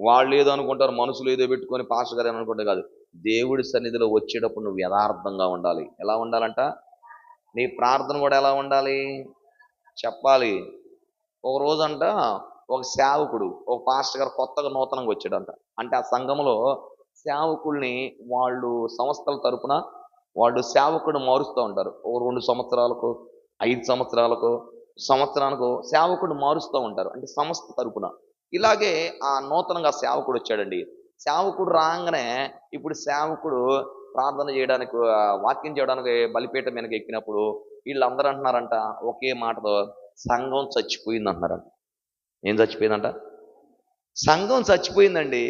వాళ్ళు ఏదో అనుకుంటారు, మనుషులు ఏదో పెట్టుకొని పాస్టర్ గారు అనుకుంటే కాదు. దేవుడి సన్నిధిలో వచ్చేటప్పుడు నువ్వు యథార్థంగా ఉండాలి. ఎలా ఉండాలంట? నీ ప్రార్థన కూడా ఎలా ఉండాలి? చెప్పాలి. ఒక రోజంట ఒక సేవకుడు, ఒక పాస్టర్ గారు కొత్తగా నూతనంగా వచ్చాడంట. అంటే ఆ సంఘంలో సేవకుల్ని వాళ్ళు సంస్థల తరపున వాళ్ళు సేవకుడు మారుస్తూ ఉంటారు. ఓ 2 సంవత్సరాలకు, 5 సంవత్సరాలకు, సంవత్సరానికి సేవకుడు మారుస్తూ ఉంటారు. అంటే సంస్థ తరపున. ఇలాగే ఆ నూతనంగా సేవకుడు వచ్చాడండి. సేవకుడు రాగానే ఇప్పుడు సేవకుడు ప్రార్థన చేయడానికి, వాక్యం చేయడానికి బలిపీఠం మీదకి ఎక్కినప్పుడు వీళ్ళందరూ అంటున్నారంట ఒకే మాటతో, సంఘం చచ్చిపోయింది అంటున్నారంట. ఏం చచ్చిపోయిందంట? సంఘం చచ్చిపోయిందండి.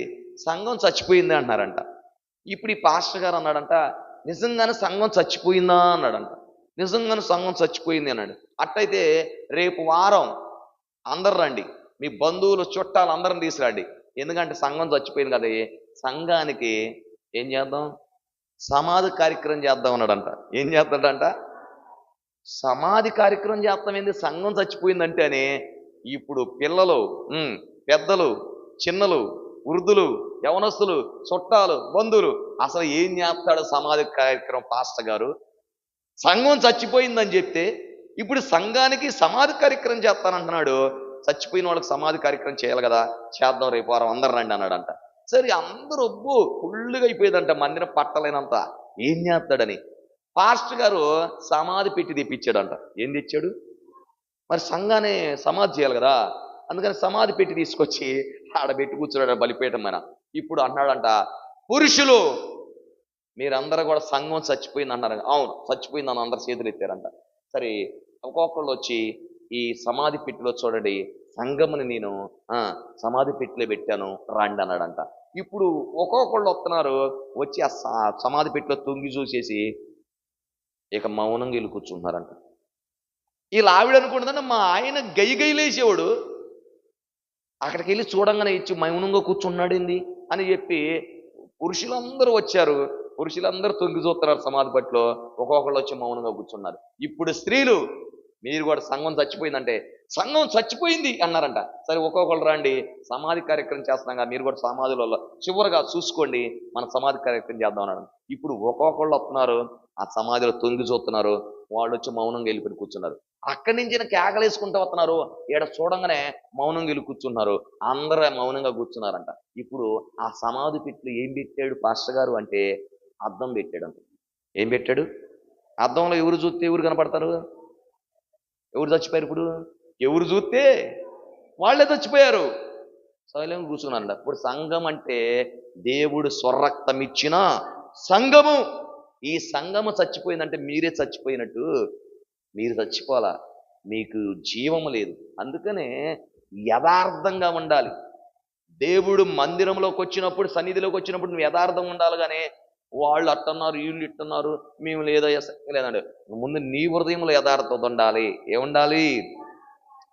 సంఘం చచ్చిపోయింది అంటున్నారంట. ఇప్పుడు ఈ పాస్టర్ గారు అన్నాడంట, నిజంగానే సంఘం చచ్చిపోయిందా అన్నాడంట. నిజంగానే సంఘం చచ్చిపోయింది అన్నాడు. అట్టయితే రేపు వారం అందరు రండి, మీ బంధువులు చుట్టాలు అందరిని తీసుకురండి, ఎందుకంటే సంఘం చచ్చిపోయింది కదా. సంఘానికి ఏం చేద్దాం? సమాధి కార్యక్రమం చేద్దాం అన్నాడంట. ఏం చేస్తాడంట? సమాధి కార్యక్రమం చేస్తామేంది? సంఘం చచ్చిపోయిందంటేనే ఇప్పుడు పిల్లలు, పెద్దలు, చిన్నలు, వృద్ధులు, యవనస్తులు, చుట్టాలు, బంధువులు అసలు ఏం చేస్తాడు సమాధి కార్యక్రమం పాస్టర్ గారు? సంఘం చచ్చిపోయిందని చెప్తే ఇప్పుడు సంఘానికి సమాధి కార్యక్రమం చేస్తానంటున్నాడు. చచ్చిపోయిన వాళ్ళకి సమాధి కార్యక్రమం చేయాలి కదా, చేద్దాం రేపు వారం అందరు రండి అన్నాడంట. సరే అందరూ ఫుల్లుగా అయిపోయేదంట, మందిరం పట్టలేనంత. ఏం చేస్తాడని పాస్టర్ గారు సమాధి పెట్టి తెప్పించాడంట. ఏం తెచ్చాడు? మరి సంఘాన్ని సమాధి చేయాలి కదా, అందుకని సమాధి పెట్టి తీసుకొచ్చి ఆడ పెట్టి కూర్చున్నాడు బలిపీఠం మీద. ఇప్పుడు అన్నాడంట, పురుషులు మీరందరూ కూడా సంఘం చచ్చిపోయింది అన్నారు. అవును చచ్చిపోయిందని అందరు చేతులు ఎత్తారంట. సరే ఒక్కొక్కళ్ళు వచ్చి ఈ సమాధి పెట్టిలో చూడండి, సంఘముని నేను సమాధి పెట్టిలో పెట్టాను రండి అన్నాడంట. ఇప్పుడు ఒక్కొక్కళ్ళు వస్తున్నారు, వచ్చి ఆ సమాధి పెట్టిలో తొంగి చూసేసి ఇక మౌనంగా వెళ్ళి కూర్చుంటున్నారంట. ఇలా ఆవిడ అనుకుంటుందంటే మా ఆయన గయ్యలేసేవాడు అక్కడికి వెళ్ళి చూడంగానే ఇచ్చి మౌనంగా కూర్చున్నాడింది అని చెప్పి పురుషులందరూ వచ్చారు. పురుషులందరూ తొంగి చూస్తున్నారు సమాధి పట్టులో, ఒక్కొక్కళ్ళు వచ్చి మౌనంగా కూర్చున్నారు. ఇప్పుడు స్త్రీలు మీరు కూడా సంఘం చచ్చిపోయిందంటే సంఘం చచ్చిపోయింది అన్నారంట. సరే ఒక్కొక్కళ్ళు రండి, సమాధి కార్యక్రమం చేస్తున్నాగా, మీరు కూడా సమాధిలో చివరిగా చూసుకోండి, మన సమాధి కార్యక్రమం చేద్దాం అన్నాడు. ఇప్పుడు ఒక్కొక్కళ్ళు వస్తున్నారు, ఆ సమాధిలో తొంగి చూస్తున్నారు, వాళ్ళు వచ్చి మౌనంగా వెళ్ళిపోయి కూర్చున్నారు. అక్కడి నుంచి కేకలేసుకుంటూ వస్తున్నారు, ఈడ చూడంగానే మౌనంగా వెళ్ళి కూర్చున్నారు. అందరూ మౌనంగా కూర్చున్నారంట. ఇప్పుడు ఆ సమాధి పెట్లు ఏం పెట్టాడు పాస్టర్ గారు అంటే అద్దం పెట్టాడు. ఏం పెట్టాడు? అద్దంలో ఎవరు చూస్తే ఎవరు కనపడతారు? ఎవరు చచ్చిపోయారు? ఇప్పుడు ఎవరు చూస్తే వాళ్ళే చచ్చిపోయారు. శైలం కూర్చున్నారంట. ఇప్పుడు సంఘం అంటే దేవుడు స్వరక్తం ఇచ్చిన సంఘము. ఈ సంఘము చచ్చిపోయిందంటే మీరే చచ్చిపోయినట్టు. మీరు చచ్చిపోవాలా, మీకు జీవము లేదు. అందుకనే యథార్థంగా ఉండాలి. దేవుడు మందిరంలోకి వచ్చినప్పుడు, సన్నిధిలోకి వచ్చినప్పుడు నువ్వు యథార్థంగా ఉండాలి. కానీ వాళ్ళు అట్టున్నారు, వీళ్ళు ఇట్టున్నారు, మేము లేదండి. ముందు నీ హృదయంలో యథార్థత ఉండాలి. ఏముండాలి?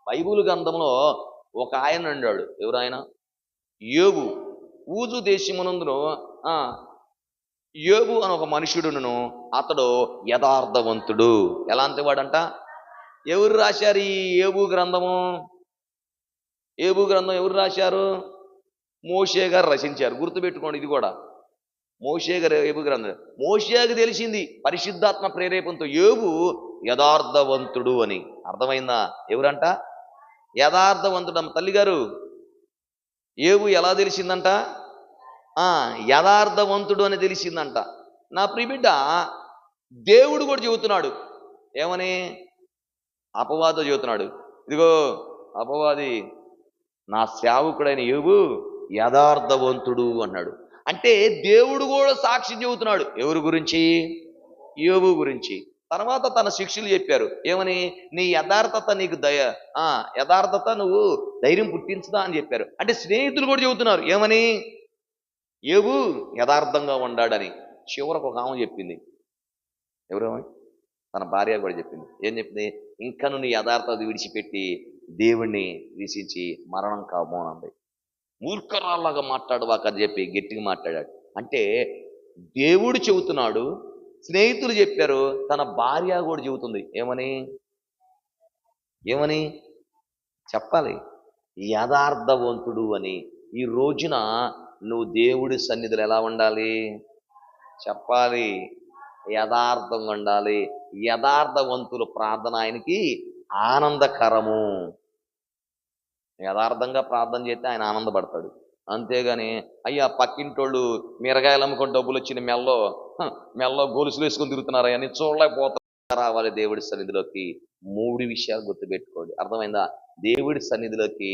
బైబిల్ గ్రంథంలో ఒక ఆయన అన్నాడు. ఎవరు ఆయన? యోబు. ఊజు దేశమునందును యోబు అని ఒక మనుషుడును, అతడు యథార్థవంతుడు. ఎలాంటి వాడంట? ఎవరు రాశారు ఈ యోబు గ్రంథము? యోబు గ్రంథం ఎవరు రాశారు? మోషే గారు రచించారు. గుర్తుపెట్టుకోండి, ఇది కూడా మోషే గారు యోబు గ్రంథం. మోషేకి తెలిసింది పరిశుద్ధాత్మ ప్రేరేపణతో యోబు యథార్థవంతుడు అని. అర్థమైందా? ఎవరంట? యథార్థవంతుడు. తల్లిగారు యోబు ఎలా తెలిసిందంట? యథార్థవంతుడు అని తెలిసిందంట. నా ప్రియబిడ్డ, దేవుడు కూడా చెబుతున్నాడు. ఏమని? అపవాది చెబుతున్నాడు, ఇదిగో అపవాది నా సేవకుడైన యోబు యథార్థవంతుడు అన్నాడు. అంటే దేవుడు కూడా సాక్షి చెబుతున్నాడు. ఎవరి గురించి? యోబు గురించి. తర్వాత తన శిష్యులు చెప్పారు ఏమని? నీ యథార్థత నీకు యథార్థత నువ్వు ధైర్యం పుట్టించుదా అని చెప్పారు. అంటే స్నేహితులు కూడా చెబుతున్నారు ఏమని? యోబు యథార్థంగా ఉండాడని. చివరకు ఒక ఆమె చెప్పింది. ఎవరేమో తన భార్య కూడా చెప్పింది. ఏం చెప్పింది? ఇంకా నువ్వు నీ యథార్థత విడిచిపెట్టి దేవుణ్ణి వీసించి మరణం కాబోనంది. మూర్ఖరాల్లాగా మాట్లాడవాక అని చెప్పి గట్టిగా మాట్లాడాడు. అంటే దేవుడు చెబుతున్నాడు, స్నేహితులు చెప్పారు, తన భార్య కూడా చెబుతుంది. ఏమని? ఏమని చెప్పాలి? యథార్థవంతుడు అని. ఈ రోజున నువ్వు దేవుడి సన్నిధిలో ఎలా ఉండాలి చెప్పాలి? యథార్థంగా ఉండాలి. యథార్థవంతులు ప్రార్థన ఆయనకి ఆనందకరము. యథార్థంగా ప్రార్థన చేస్తే ఆయన ఆనందపడతాడు. అంతేగాని అయ్యా పక్కింటోళ్ళు మిరగాయలు అమ్ముకొని డబ్బులు వచ్చిన మెల్లో గొలుసులు వేసుకొని తిరుగుతున్నారా అని చూడలేకపోతారు. రావాలి దేవుడి సన్నిధిలోకి. 3 విషయాలు గుర్తుపెట్టుకోండి. అర్థమైందా? దేవుడి సన్నిధిలోకి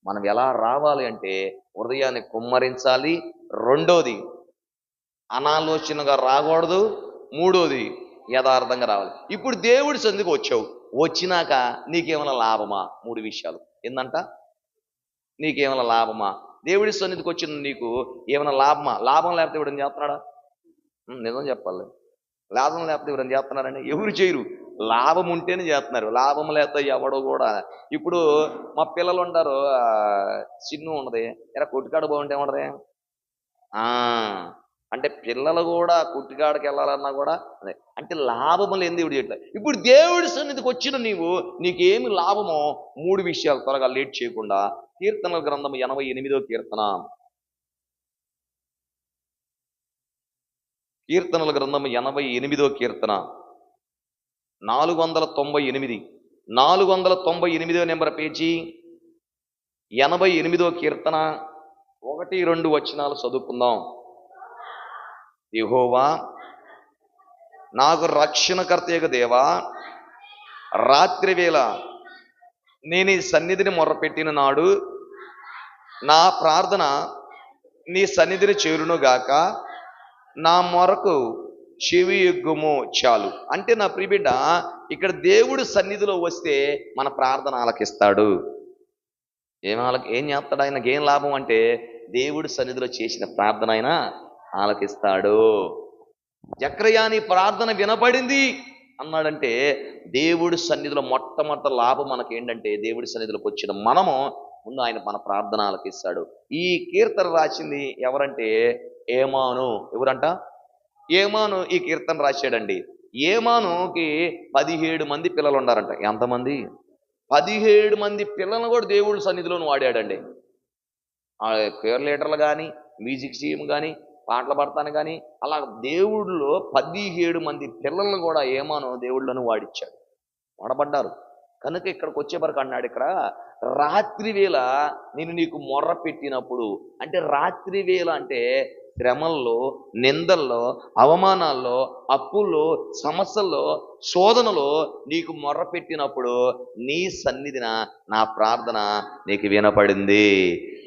మనం ఎలా రావాలి అంటే హృదయాన్ని కుమ్మరించాలి. రెండోది అనాలోచనగా రాకూడదు. మూడోది యథార్థంగా రావాలి. ఇప్పుడు దేవుడి సన్నిధికి వచ్చావు, వచ్చినాక నీకేమైనా లాభమా? 3 విషయాలు ఏందంట? నీకేమైనా లాభమా? దేవుడి సన్నిధికి వచ్చిన నీకు ఏమైనా లాభమా? లాభం లేకపోతే ఎవడని చేస్తున్నాడా? నిజం చెప్పాలి. లాభం లేకపోతే ఎవరైనా చేస్తున్నారండి? ఎవరు చేయరు. లాభం ఉంటేనే చేస్తున్నారు. లాభం లేకపోతే ఎవడో కూడా. ఇప్పుడు మా పిల్లలు ఉంటారు, చిన్ను ఉండదు, ఎరా కొట్టుకాడు బాగుంటే ఏమంటది? అంటే పిల్లలు కూడా కుట్టికాడికి వెళ్ళాలన్నా కూడా అదే. అంటే లాభము లేని దేవుడు చేయట్లేదు. ఇప్పుడు దేవుడి సన్నిధికి వచ్చిన నీకేమి లాభమో 3 విషయాలు త్వరగా లేట్ చేయకుండా. కీర్తనల గ్రంథం 88వ కీర్తన. కీర్తనల గ్రంథం 88వ కీర్తన 498. 498వ నెంబర్ పేజీ. 88వ కీర్తన 1, 2 వచనాలు చదువుకుందాం. యెహోవా నాకు రక్షణకర్తయగు దేవా, రాత్రి వేళ నేను ఈ సన్నిధిని మొర్రపెట్టిన నాడు నా ప్రార్థన నీ సన్నిధిని చేరునుగాక, నా మొరకు చెవి ఎగ్గుము చాలు. అంటే నా ప్రియబిడ్డ, ఇక్కడ దేవుడు సన్నిధిలో వస్తే మన ప్రార్థన ఆలకిస్తాడు. ఏం చేస్తాడు? ఆయనకి ఏం లాభం అంటే దేవుడి సన్నిధిలో చేసిన ప్రార్థన ఆయన ఆలకిస్తాడు. జకర్యా నీ ప్రార్థన వినపడింది అన్నాడంటే దేవుడి సన్నిధిలో మొట్టమొదటి లాభం మనకి ఏంటంటే దేవుడి సన్నిధిలోకి వచ్చిన మనము ముందు ఆయన మన ప్రార్థన ఆలకిస్తాడు. ఈ కీర్తన రాసింది ఎవరంటే ఏమాను. ఎవరంట? ఏమాను ఈ కీర్తన రాశాడండి. ఏమానుకి 17 మంది పిల్లలు ఉన్నారంట. ఎంతమంది? 17 మంది పిల్లలను కూడా దేవుడి సన్నిధిలోను వాడాడండి. కేర్ లీడర్లు కానీ, మ్యూజిక్ సీఎం కానీ, పాటలు పడతాను కానీ, అలా దేవుడిలో 17 మంది పిల్లలను కూడా ఏమాను దేవుళ్ళను వాడిచ్చాడు, వాడబడ్డారు. కనుక ఇక్కడికి వచ్చే వరకు అన్నాడు, ఇక్కడ రాత్రి వేళ నేను నీకు మొర్ర పెట్టినప్పుడు. అంటే రాత్రి వేళ అంటే శ్రమల్లో, నిందల్లో, అవమానాల్లో, అప్పుల్లో, సమస్యల్లో, శోధనలో నీకు మొర్ర పెట్టినప్పుడు నీ సన్నిధిన నా ప్రార్థన నీకు వినపడింది,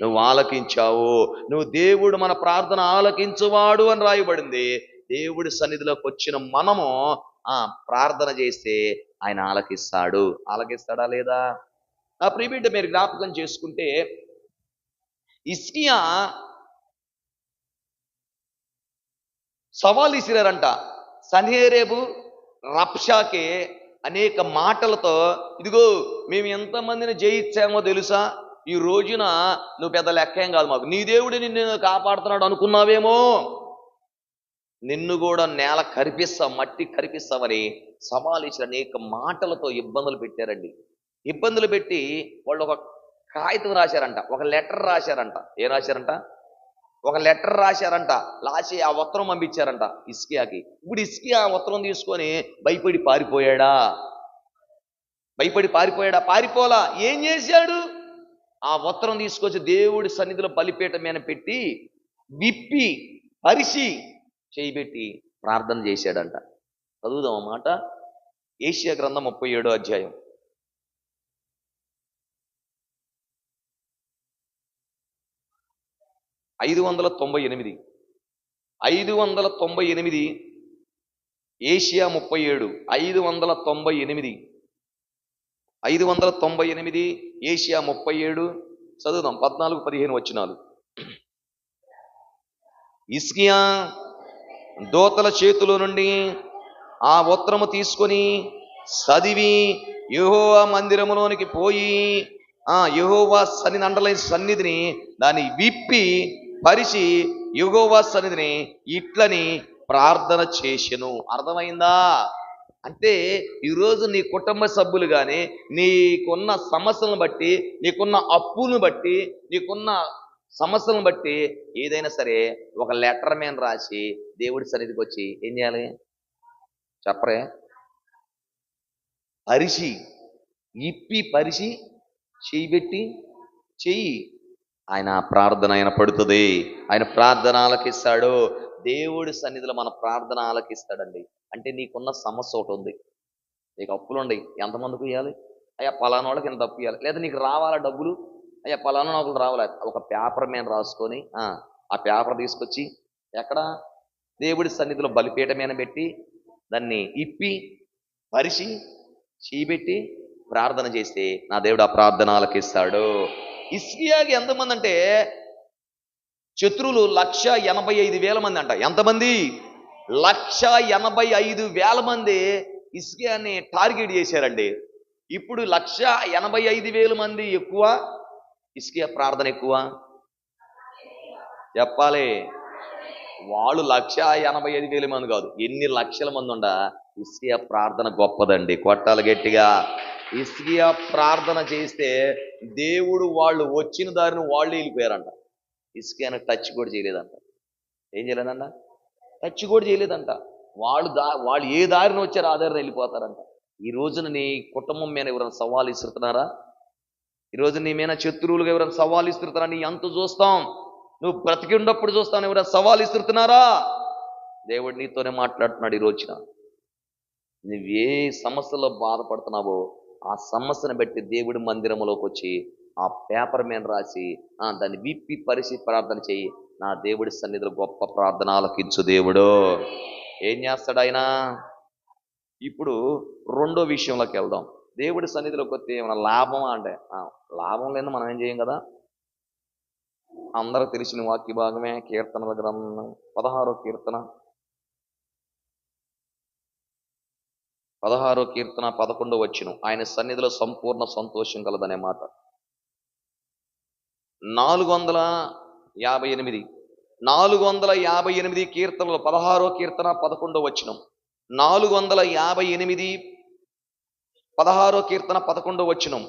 నువ్వు ఆలకించావు. నువ్వు దేవుడు మన ప్రార్థన ఆలకించువాడు అని రాయబడింది. దేవుడి సన్నిధిలోకి వచ్చిన మనము ప్రార్థన చేస్తే ఆయన ఆలకిస్తాడు. ఆలకిస్తాడా లేదా? నా ప్రియబిడ్డ, మీరు జ్ఞాపకం చేసుకుంటే హిజ్కియా సవాల్ ఇసిరారంట. సన్హెరీబు, రబ్షాకే అనేక మాటలతో, ఇదిగో మేము ఎంతమందిని జయించామో తెలుసా, ఈ రోజున నువ్వు పెద్ద లెక్కేం కాదు మాకు, నీ దేవుడు నిన్ను కాపాడుతున్నాడు అనుకున్నావేమో, నిన్ను కూడా నేల కరిపిస్తాం, మట్టి కరిపిస్తామని సవాల్ ఇచ్చిన అనేక మాటలతో ఇబ్బందులు పెట్టారండి. ఇబ్బందులు పెట్టి వాళ్ళు ఒక కాగితం రాశారంట, ఒక లెటర్ రాశారంట. ఏం రాశారంట? ఒక లెటర్ రాశారంట. రాసి ఆ ఉత్తరం పంపించారంట హిజ్కియాకి. ఇప్పుడు హిజ్కియా ఆ ఉత్తరం తీసుకొని భయపడి పారిపోయాడా? పారిపోలా. ఏం చేశాడు? ఆ ఉత్తరం తీసుకొచ్చి దేవుడి సన్నిధిలో బలిపీఠం మీద పెట్టి విప్పి పరిచి చేయబెట్టి ప్రార్థన చేశాడంట. చదువుదాం అన్నమాట. ఏషియా గ్రంథం 37వ అధ్యాయం. 598 ఏషియా 37 598 ఏషియా 37 చదువుదాం. 14-15 వచనాలు. హిజ్కియా దూతల చేతిలో నుండి ఆ ఉత్తరము తీసుకొని చదివి యెహోవా మందిరములోనికి పోయి యెహోవా సన్నిధిని దాన్ని విప్పి పరిచి యెహోవా సన్నిధిని ఇట్లని ప్రార్థన చేసెను. అర్థమైందా? అంటే ఈరోజు నీ కుటుంబ సభ్యులు కానీ, నీకున్న సమస్యలను బట్టి, నీకున్న అప్పులను బట్టి, నీకున్న సమస్యలను బట్టి ఏదైనా సరే ఒక లెటర్ మీద రాసి దేవుడి సన్నిధికి వచ్చి ఏం చేయాలి చెప్పరే? పరిచి, ఇప్పి పరిచి చేయబెట్టి చెయ్యి. ఆయన ప్రార్థన ఆయన పడుతుంది. ఆయన ప్రార్థన ఆలకిస్తాడు. దేవుడి సన్నిధిలో మన ప్రార్థన ఆలకిస్తాడండి. అంటే నీకున్న సమస్య ఒకటి ఉంది, నీకు అప్పులుండి ఎంతమందికి ఇవ్వాలి, అయ్యా పలానా వాళ్ళకి ఇంత అప్పు ఇవ్వాలి, లేదా నీకు రావాలా డబ్బులు, అయ్యా పలానా ఒకరు రావాలా, ఒక పేపర్ మీద రాసుకొని ఆ పేపర్ తీసుకొచ్చి ఎక్కడ దేవుడి సన్నిధిలో బలిపీఠ మీద పెట్టి దాన్ని ఇప్పి పరిచి చీబెట్టి ప్రార్థన చేస్తే నా దేవుడు ఆ ప్రార్థన ఆలకిస్తాడు. హిజ్కియాకి ఎంతమంది అంటే శత్రువులు 1,85,000 మంది అంట. ఎంతమంది? 1,85,000 మంది హిజ్కియాని టార్గెట్ చేశారండి. ఇప్పుడు 1,85,000 మంది ఎక్కువ, హిజ్కియా ప్రార్థన ఎక్కువ? చెప్పాలి. వాళ్ళు 1,85,000 మంది కాదు, ఎన్ని లక్షల మంది ఉండ హిజ్కియా ప్రార్థన గొప్పదండి. కొట్టాలి గట్టిగా. హిజ్కియా ప్రార్థన చేస్తే దేవుడు వాళ్ళు వచ్చిన దారిని వాళ్ళు వెళ్ళిపోయారంట. హిజ్కియాని టచ్ కూడా చేయలేదంట. ఏం చేయలేదంట? టచ్ కూడా చేయలేదంట. వాళ్ళు ఏ దారిని వచ్చారో ఆ దారిని వెళ్ళిపోతారంట. ఈ రోజున నీ కుటుంబం మీద ఎవరైనా సవాలు ఇస్తున్నారా? ఈరోజు నీ మీద శత్రువులుగా ఎవరైనా సవాలు ఇస్తున్నారా? నీ అంత చూస్తాం, నువ్వు బ్రతికి ఉన్నప్పుడు చూస్తాను. ఎవరైనా సవాలు ఇస్తున్నారా? దేవుడు నీతోనే మాట్లాడుతున్నాడు. ఈ రోజున నువ్వే సమస్యలో బాధపడుతున్నావో ఆ సమస్యను బట్టి దేవుడి మందిరంలోకి వచ్చి ఆ పేపర్ మీద రాసి దాన్ని విప్పి పరిచి ప్రార్థన చేయి. నా దేవుడి సన్నిధిలో గొప్ప ప్రార్థన ఆలకించు దేవుడు. ఏం చేస్తాడు ఆయన? ఇప్పుడు రెండో విషయంలోకి వెళ్దాం. దేవుడి సన్నిధిలోకి వస్తే ఏమైనా లాభమా అంటే లాభం లేదు, మనం ఏం చేయం కదా. అందరూ తెలిసిన వాక్య భాగమే కీర్తనల గ్రంథం 16వ కీర్తన 11వ వచనం. ఆయన సన్నిధిలో సంపూర్ణ సంతోషం కలదనే మాట. 458 కీర్తనలు 16వ కీర్తన 11వ వచనం. 458 16వ కీర్తన 11వ వచనం.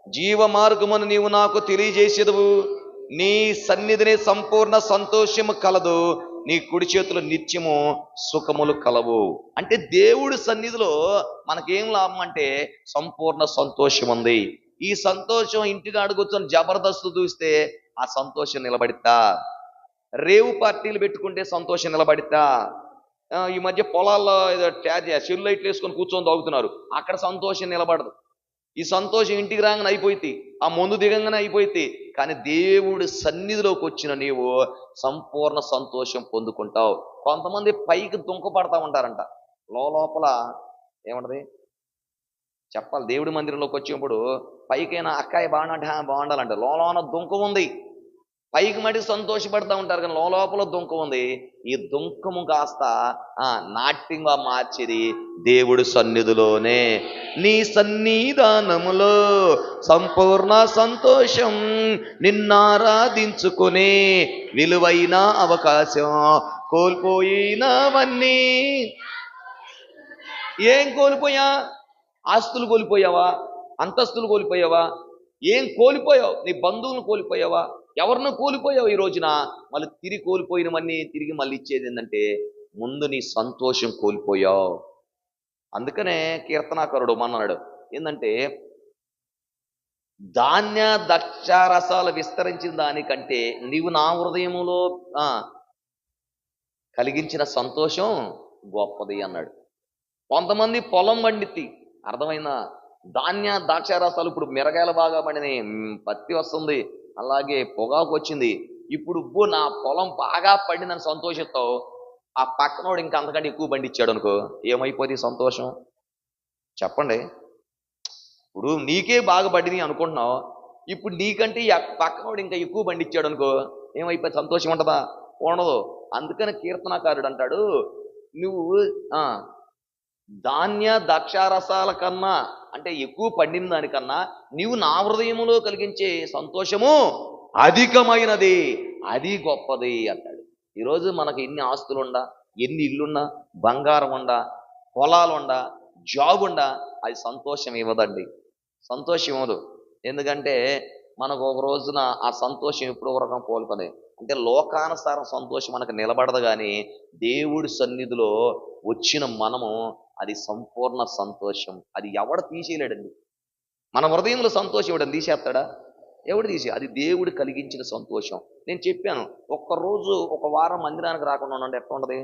జీవ మార్గమును నీవు నాకు తెలియజేసేదవు, నీ సన్నిధిని సంపూర్ణ సంతోషము కలదు, నీ కుడి చేతులు నిత్యము సుఖములు కలవు. అంటే దేవుడి సన్నిధిలో మనకేం లాభం అంటే సంపూర్ణ సంతోషం ఉంది. ఈ సంతోషం ఇంటికి అడుగుతున్న జబర్దస్తు చూస్తే ఆ సంతోషం నిలబడితా, రేవు పార్టీలు పెట్టుకుంటే సంతోషం నిలబడితా, ఈ మధ్య పొలాల్లో సెల్ లైట్లు వేసుకొని కూర్చొని తాగుతున్నారు, అక్కడ సంతోషం నిలబడదు. ఈ సంతోషం ఇంటికి రాగానే అయిపోయింది, ఆ మందు దిగంగానే అయిపోయింది. కానీ దేవుడి సన్నిధిలోకి వచ్చిన నీవు సంపూర్ణ సంతోషం పొందుకుంటావు. కొంతమంది పైకి దుంకపడతా ఉంటారంట, లోపల ఏమంటది చెప్పాలి. దేవుడి మందిరంలోకి వచ్చినప్పుడు పైకైనా అక్కాయి బాగుండాలంటే లోన దుంక ఉంది. పైకి మడి సంతోషపడతా ఉంటారు, కానీ లోపల దుంకం ఉంది. ఈ దుంకము కాస్త నాట్యంగా మార్చేది దేవుడి సన్నిధిలోనే. నీ సన్నిధానములో సంపూర్ణ సంతోషం, నిన్నారాధించుకునే విలువైన అవకాశం కోల్పోయినవన్నీ. ఏం కోల్పోయా? ఆస్తులు కోల్పోయావా? అంతస్తులు కోల్పోయావా? ఏం కోల్పోయావు? నీ బంధువులను కోల్పోయావా? ఎవరినో కోల్పోయావు. ఈ రోజున మళ్ళీ తిరిగి కోల్పోయినవన్నీ తిరిగి మళ్ళీ ఇచ్చేది ఏంటంటే ముందు నీ సంతోషం కోల్పోయావు. అందుకనే కీర్తనాకారుడు అన్నాడు ఏంటంటే, ధాన్య ద్రాక్షారసాలు విస్తరించిన దానికంటే నీవు నా హృదయములో కలిగించిన సంతోషం గొప్పది అన్నాడు. కొంతమంది పొలం పండితి, అర్థమైందా? ధాన్య ద్రాక్షారసాలు ఇప్పుడు మిరగాయలు బాగా పండినాయి, పత్తి వస్తుంది, అలాగే పొగాకు వచ్చింది. ఇప్పుడు నా పొలం బాగా పండిందని సంతోషిస్తావు, ఆ పక్కనోడు ఇంకా అంతకంటే ఎక్కువ పండించాడు అనుకో, ఏమైపోతుంది సంతోషం? చెప్పండి. ఇప్పుడు నీకే బాగా పండినాయి అనుకుంటున్నావు, ఇప్పుడు నీకంటే పక్కనోడు ఇంకా ఎక్కువ పండించాడు అనుకో, ఏమైపోయి సంతోషం ఉంటుందా? ఉండదు. అందుకని కీర్తనకారుడు అంటాడు, నువ్వు ధాన్య ద్రాక్షారసాల కన్నా అంటే ఎక్కువ పండిన దానికన్నా నీవు నా హృదయములో కలిగించే సంతోషము అధికమైనది, అది గొప్పది అంటాడు. ఈరోజు మనకు ఎన్ని ఆస్తులుండా, ఎన్ని ఇల్లున్నా, బంగారం ఉండా, పొలాలుండా, జాబ్ ఉండా, అది సంతోషం ఇవ్వదండి. సంతోషం ఇవ్వదు. ఎందుకంటే మనకు ఒక రోజున ఆ సంతోషం ఎప్పుడు వరకు కోల్పోలే. అంటే లోకానుసారం సంతోషం మనకు నిలబడదు, కానీ దేవుడి సన్నిధిలో వచ్చిన మనము అది సంపూర్ణ సంతోషం. అది ఎవడు తీసేయలేడండి. మన హృదయంలో సంతోషం ఇవ్వడం తీసేస్తాడా? ఎవడు తీసి? అది దేవుడు కలిగించిన సంతోషం. నేను చెప్పాను, ఒక్కరోజు ఒక వారం మందిరానికి రాకుండా ఉండండి, ఎట్లా ఉండదు?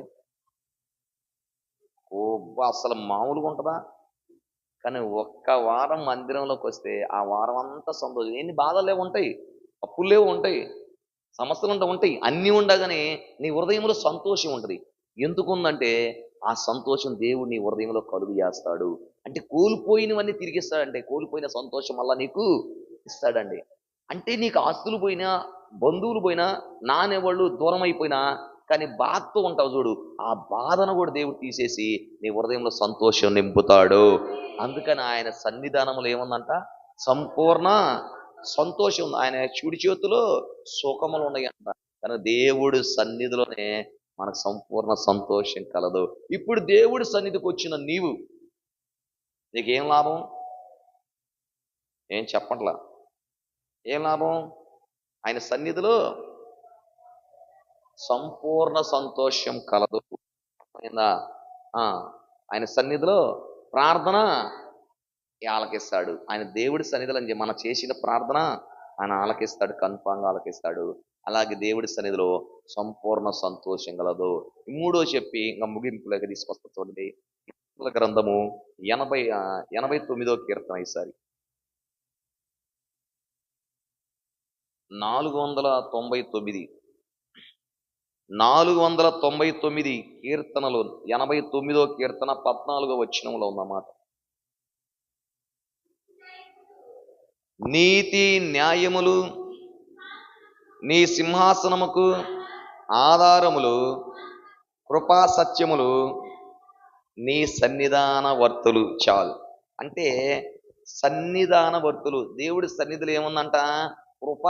అసలు మామూలుగా ఉంటుందా? కానీ ఒక్క వారం మందిరంలోకి వస్తే ఆ వారం అంతా సంతోషం. ఎన్ని బాధలే ఉంటాయి, అప్పులే ఉంటాయి, సమస్యలు ఉంటాయి, అన్నీ ఉండగానే నీ హృదయంలో సంతోషం ఉంటుంది. ఎందుకుందంటే ఆ సంతోషం దేవుడు నీ హృదయంలో కలుగు చేస్తాడు. అంటే కోల్పోయినవన్నీ తిరిగిస్తాడంటే, కోల్పోయిన సంతోషం వల్ల నీకు ఇస్తాడండి. అంటే నీకు ఆస్తులు పోయినా, బంధువులు పోయినా, నానేవాళ్ళు దూరం అయిపోయినా, కానీ బాధతో ఉంటావు చూడు, ఆ బాధను కూడా దేవుడు తీసేసి నీ హృదయంలో సంతోషం నింపుతాడు. అందుకని ఆయన సన్నిధానంలో ఏముందంట? సంపూర్ణ సంతోషం ఉంది. ఆయన చూడి చేతిలో సుఖములు ఉన్నాయి అంట. కానీ దేవుడు సన్నిధిలోనే మనకు సంపూర్ణ సంతోషం కలదు. ఇప్పుడు దేవుడి సన్నిధికి వచ్చిన నీకేం లాభం? ఏం చెప్పట్లా? ఏం లాభం? ఆయన సన్నిధిలో సంపూర్ణ సంతోషం కలదు. ఆయన సన్నిధిలో ప్రార్థన ఆలకిస్తాడు. ఆయన దేవుడి సన్నిధిలో మనం చేసిన ప్రార్థన ఆయన ఆలకిస్తాడు, కన్ఫామ్గా ఆలకిస్తాడు. అలాగే దేవుడి సన్నిధిలో సంపూర్ణ సంతోషం కలదు. మూడో చెప్పి ఇంకా ముగింపులోకి తీసుకొస్తా చూడండి. గ్రంథము 89వ కీర్తన, ఈసారి 499 కీర్తనలు 89వ కీర్తన 14వ వచనంలో ఉన్నమాట. నీతి న్యాయములు నీ సింహాసనముకు ఆధారములు, కృపా సత్యములు నీ సన్నిధాన వర్తులు చాలు. అంటే సన్నిధాన వర్తులు, దేవుడి సన్నిధిలో ఏముందంట? కృప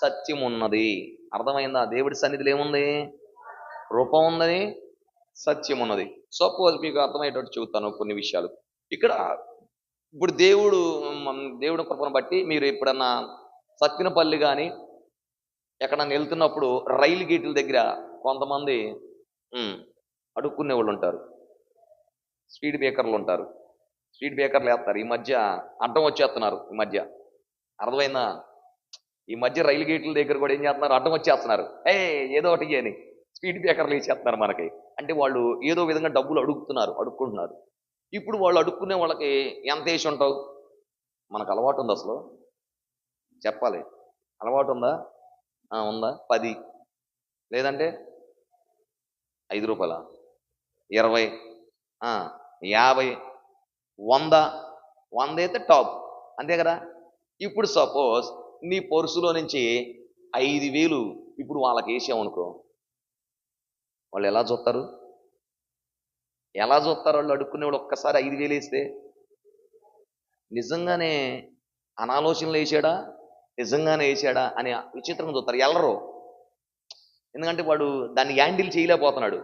సత్యం ఉన్నది. అర్థమైందా? దేవుడి సన్నిధిలో ఏముంది? కృప ఉన్నది, సత్యం ఉన్నది. సపోజ్ మీకు అర్థమయ్యేటట్టు చెబుతాను కొన్ని విషయాలు. ఇక్కడ ఇప్పుడు దేవుడి కృపను బట్టి మీరు ఎప్పుడన్నా సత్తినపల్లి కానీ ఎక్కడన్నా వెళ్తున్నప్పుడు రైలు గేట్ల దగ్గర కొంతమంది అడుక్కునే వాళ్ళు ఉంటారు, స్పీడ్ బ్రేకర్లు ఉంటారు, స్పీడ్ బ్రేకర్లు వేస్తారు. ఈ మధ్య అడ్డం వచ్చేస్తున్నారు. ఈ మధ్య అర్థమైందా? ఈ మధ్య రైలు గేట్ల దగ్గర కూడా ఏం చేస్తున్నారు? అడ్డం వచ్చేస్తున్నారు. ఏదో ఒకటి అని స్పీడ్ బ్రేకర్లు వేసేస్తున్నారు మనకి. అంటే వాళ్ళు ఏదో విధంగా డబ్బులు అడుక్కుంటున్నారు. ఇప్పుడు వాళ్ళు అడుక్కునే వాళ్ళకి ఎంత వేసి ఉంటావు? మనకు అలవాటు ఉంది అసలు చెప్పాలి, అలవాటు ఉందా? ఉందా? 10, లేదంటే 5 రూపాయల, 20, 50, 100 అయితే టాప్, అంతే కదా? ఇప్పుడు సపోజ్ నీ పర్సులో నుంచి 5,000 ఇప్పుడు వాళ్ళకి వేసామనుకో, వాళ్ళు ఎలా చూస్తారు? వాళ్ళు అడుక్కునేవాడు ఒక్కసారి 5,000 వేస్తే నిజంగానే అనాలోచనలు వేసాడా, నిజంగానే వేసాడా అని విచిత్రంగా చూస్తారు. ఎల్లరు. ఎందుకంటే వాడు దాన్ని హ్యాండిల్ చేయలేకపోతున్నాడు.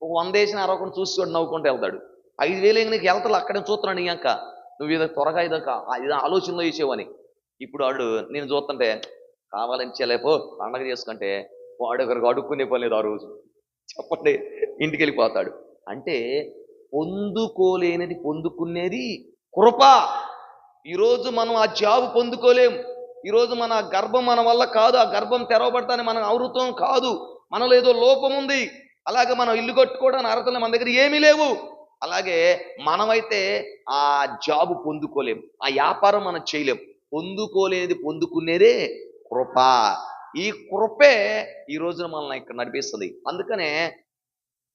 ఒక 100 వేసిన 60 చూసి నవ్వుకుంటూ వెళ్తాడు. 5,000 నీకు వెళ్తాడు, అక్కడే చూస్తున్నాడు. ఇంకా నువ్వు ఏదో త్వరగా ఇది ఆలోచనలో వేసావని. ఇప్పుడు వాడు నేను చూస్తుంటే కావాలని చెలేపో పండగ చేసుకుంటే వాడు ఒకరికి అడుక్కునే పని లేదు ఆ రోజు. చెప్పండి, ఇంటికి వెళ్ళిపోతాడు. అంటే పొందుకోలేనిది పొందుకునేది కృప. ఈరోజు మనం ఆ జాబు పొందుకోలేం. ఈరోజు మన గర్భం మన వల్ల కాదు, ఆ గర్భం తెరవబడతానే మనం అవృతం కాదు, మనలో ఏదో లోపం ఉంది. అలాగే మనం ఇల్లు కట్టుకోవడానికి అర్హతలు మన దగ్గర ఏమీ లేవు. అలాగే మనమైతే ఆ జాబు పొందుకోలేం, ఆ వ్యాపారం మనం చేయలేం. పొందుకోలేనిది పొందుకునేదే కృప. ఈ కృపే ఈ రోజున మనల్ని ఇక్కడ నడిపిస్తుంది. అందుకనే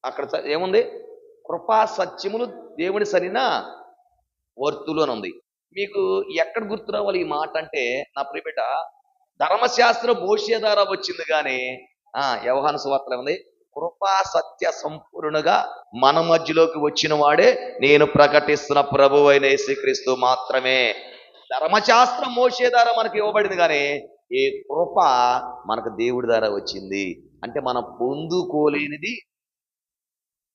అక్కడ ఏముంది? కృపా సత్యములు దేవుని సరిన వర్తులు అని ఉంది. మీకు ఎక్కడ గుర్తు రావాలి ఈ మాట అంటే, నా ప్రియబిడ్డ, ధర్మశాస్త్రం మోషే ద్వారా వచ్చింది కానీ యోహాను సువార్తలో ఉంది, కృపా సత్య సంపూర్ణగా మన మధ్యలోకి వచ్చిన వాడే నేను ప్రకటిస్తున్న ప్రభువు అయిన యేసుక్రీస్తు మాత్రమే. ధర్మశాస్త్రం మోషే ద్వారా మనకి ఇవ్వబడింది కానీ ఈ కృప మనకు దేవుడి ద్వారా వచ్చింది. అంటే మనం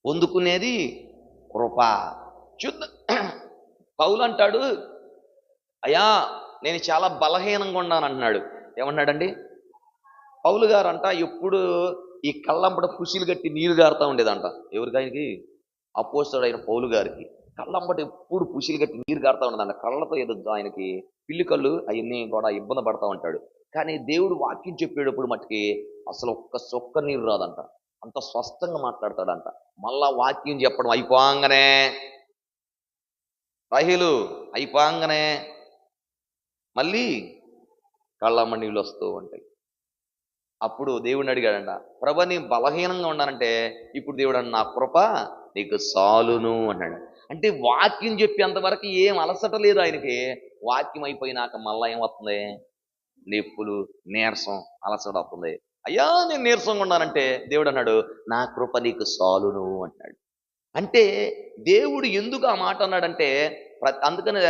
పొందుకునేది కృప. చూద్దాం. పౌలు అంటాడు, అయ్యా నేను చాలా బలహీనంగా ఉన్నాను అంటున్నాడు. ఏమన్నాడండి పౌలు గారు అంట? ఎప్పుడు ఈ కళ్ళంపట పుషిలు కట్టి నీరు గారుతూ ఉండేదంట. ఎవరికి? ఆయనకి, అపోస్తలుడైన పౌలు గారికి. కళ్ళంబటి ఎప్పుడు పుసిలు కట్టి నీరు కారుతా ఉండదంట. కళ్ళతో ఏదో ఆయనకి పిల్లి కళ్ళు అవన్నీ కూడా ఇబ్బంది పడతా ఉంటాడు. కానీ దేవుడు వాక్యం చెప్పేటప్పుడు మట్టుకి అసలు ఒక్క చొక్క నీరు రాదంట. అంత స్పష్టంగా మాట్లాడతాడంట. మళ్ళా వాక్యం చెప్పడం అయిపోగానే రాహిలు అయిపోగానే మళ్ళీ కళ్ళమ్మ నీళ్ళు వస్తూ ఉంటాయి. అప్పుడు దేవుడిని అడిగాడంట, ప్రభ నీ బలహీనంగా ఉన్నానంటే ఇప్పుడు దేవుడు అన్న నా కృప నీకు సాలును అన్నాడు. అంటే వాక్యం చెప్పేంతవరకు ఏం అలసట లేదు ఆయనకి. వాక్యం అయిపోయినాక మళ్ళా ఏమవుతుంది? నొప్పులు, నీరసం, అలసట వస్తుంది. అయ్యా నేను నీరసంగా ఉన్నానంటే దేవుడు అన్నాడు నా కృప నీకు సాలును అంటాడు. అంటే దేవుడు ఎందుకు ఆ మాట అన్నాడంటే అందుకని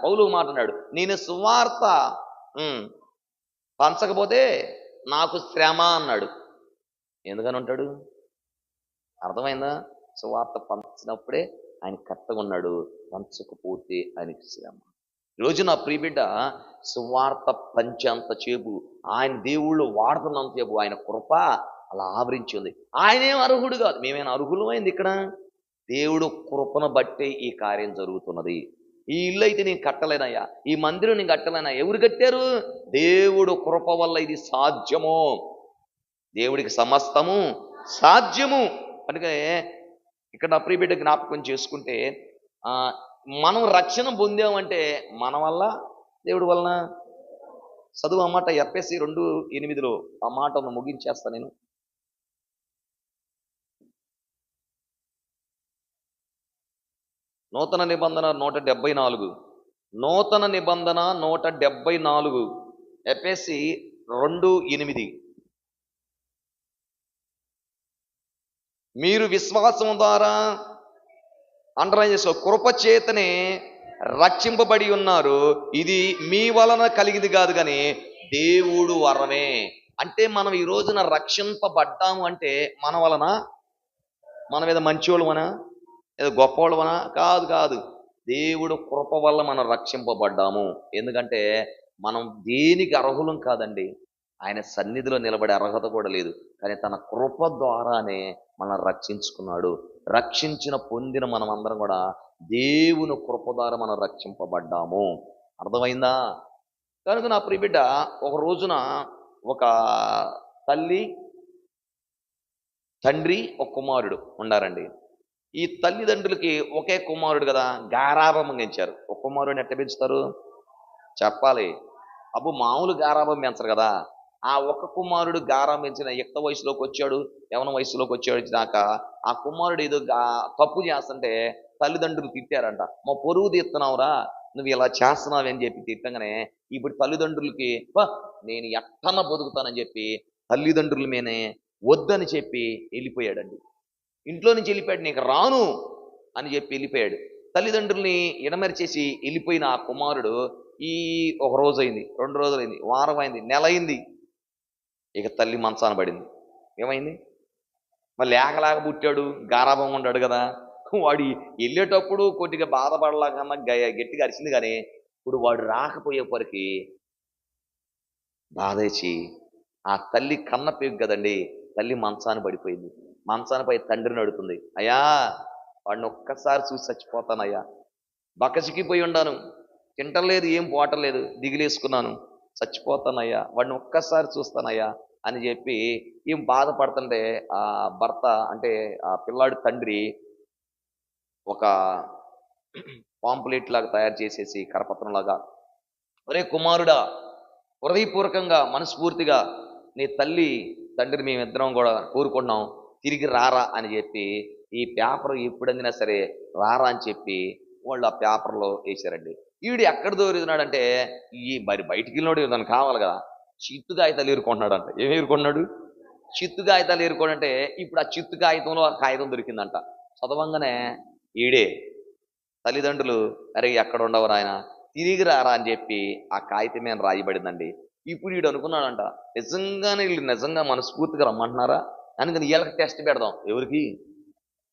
పౌలు మాట అన్నాడు, నేను సువార్త పంచకపోతే నాకు శ్రమ అన్నాడు. ఎందుకని ఉంటాడు? అర్థమైందా? సువార్త పంచినప్పుడే ఆయన కరెక్ట్గా ఉన్నాడు, పంచకపోతే ఆయనకి శ్రమ. ఈరోజు నా ప్రియబిడ్డ సువార్త పంచేంత చేపు, ఆయన దేవుళ్ళు వాడుతున్నంత చేపు ఆయన కృప అలా ఆవరించి ఉంది. ఆయనేం అర్హుడు కాదు, మేమేం అర్హులు అయింది. ఇక్కడ దేవుడు కృపను బట్టే ఈ కార్యం జరుగుతున్నది. ఈ ఇల్లు అయితే నేను కట్టలేనయ్యా, ఈ మందిరం నేను కట్టలేనా. ఎవరు కట్టారు? దేవుడు కృప వల్ల ఇది సాధ్యము. దేవుడికి సమస్తము సాధ్యము. అందుకనే ఇక్కడ నా ప్రియబిడ్డ జ్ఞాపకం చేసుకుంటే మనం రక్షణ పొందామంటే మన వల్ల, దేవుడి వలన. చదువు అన్నమాట ఎఫ్ఎస్సి 2:8 ఆ మాట ముగించేస్తా నేను. నూతన నిబంధన 174, నూతన నిబంధన 174, ఎఫ్ఎస్సి 2:8. మీరు విశ్వాసం ద్వారా అండర్లైన్ చేసుకో, కృపచేతనే రక్షింపబడి ఉన్నారు, ఇది మీ వలన కలిగింది కాదు కానీ దేవుడు వరమే. అంటే మనం ఈ రోజున రక్షింపబడ్డాము అంటే మన వలన, మనం ఏదో మంచివాళ్ళమనా, ఏదో గొప్పవాళ్ళమనా? కాదు కాదు, దేవుడు కృప వల్ల మనం రక్షింపబడ్డాము. ఎందుకంటే మనం దేనికి అర్హులం కాదండి. ఆయన సన్నిధిలో నిలబడే అర్హత కూడా లేదు. కానీ తన కృప ద్వారానే మనం రక్షించుకున్నాడు. రక్షించిన పొందిన మనం అందరం కూడా దేవుని కృప ద్వారా మనం రక్షింపబడ్డాము. అర్థమైందా? కనుక నా ప్రియబిడ్డ, ఒక రోజున ఒక తల్లి, తండ్రి, ఒక కుమారుడు ఉండారండి. ఈ తల్లిదండ్రులకి ఒకే కుమారుడు కదా, గారాభం పెంచారు. ఒక కుమారుడిని ఎట్ట పెంచుతారు చెప్పాలి. అబ్బు మామూలు గారాభం పెంచరు కదా. ఆ ఒక్క కుమారుడు గారాభం పెంచిన యుక్త వయసులోకి వచ్చాడు, యవన వయసులోకి వచ్చాక ఆ కుమారుడు ఏదో తప్పు చేస్తుంటే తల్లిదండ్రులు తిట్టారంట. మా పొరుగు తీస్తున్నావురా, నువ్వు ఇలా చేస్తున్నావు అని చెప్పి తిట్టగానే ఇప్పుడు తల్లిదండ్రులకి నేను ఎట్టన్నా బతుకుతానని చెప్పి తల్లిదండ్రుల మీదనే వద్దని చెప్పి వెళ్ళిపోయాడండి. ఇంట్లో నుంచి వెళ్ళిపోయాడు, నీకు రాను అని చెప్పి వెళ్ళిపోయాడు. తల్లిదండ్రుల్ని ఎడమరిచేసి వెళ్ళిపోయిన ఆ కుమారుడు ఒక రోజు అయింది, 2 రోజులైంది, వారం అయింది, నెల అయింది. ఇక తల్లి మంచాన పడింది. ఏమైంది? మళ్ళీ లేకలాగా పుట్టాడు, గారాభం ఉన్నాడు కదా. వాడు వెళ్ళేటప్పుడు కొద్దిగా బాధపడలాగన్నా గట్టిగా అరిచింది. కానీ ఇప్పుడు వాడు రాకపోయేపరికి బాధేసి ఆ తల్లి కన్న పేగు కదండి, తల్లి మంచాన పడిపోయింది. మంచానపై తండ్రిని అడుగుతుంది, అయ్యా వాడిని ఒక్కసారి చూసి చచ్చిపోతానయ్యా, బకసికిపోయి ఉండాను, తింటలేదు, ఏం పోవటలేదు, దిగిలేసుకున్నాను, చచ్చిపోతానయ్యా, వాడిని ఒక్కసారి చూస్తానయ్యా అని చెప్పి ఏం బాధపడుతుంటే ఆ భర్త అంటే ఆ పిల్లాడి తండ్రి ఒక పాంప్లెట్ లాగా తయారు చేసేసి కరపత్రంలాగా, ఒరే కుమారుడా, హృదయపూర్వకంగా మనస్ఫూర్తిగా నీ తల్లి తండ్రిని మేమిద్దరం కూడా కోరుకున్నాం, తిరిగి రారా అని చెప్పి ఈ పేపర్ ఎప్పుడందినా సరే రారా అని చెప్పి వాళ్ళు ఆ పేపర్లో వేసారండి. వీడు ఎక్కడ దొరుకుతున్నాడంటే మరి బయటికి వెళ్ళినోడు దానికి కావాలి కదా, చిత్తు కాగితాలు ఏరుకుంటున్నాడు అంట. ఏమి ఏరుకున్నాడు? చిత్తు కాగితాలు ఏరుకోడంటే ఇప్పుడు ఆ చిత్తు కాగితంలో ఆ కాగితం దొరికిందంట. చదవంగానే ఈడే తల్లిదండ్రులు, అరే ఎక్కడ ఉండవు ఆయన, తిరిగి రారా అని చెప్పి ఆ కాగితం మీద రాయబడిందండి. ఇప్పుడు వీడు అనుకున్నాడంట, నిజంగానే వీళ్ళు నిజంగా మనస్ఫూర్తిగా రమ్మంటున్నారా అందుకని వీళ్ళకి టెస్ట్ పెడదాం. ఎవరికి?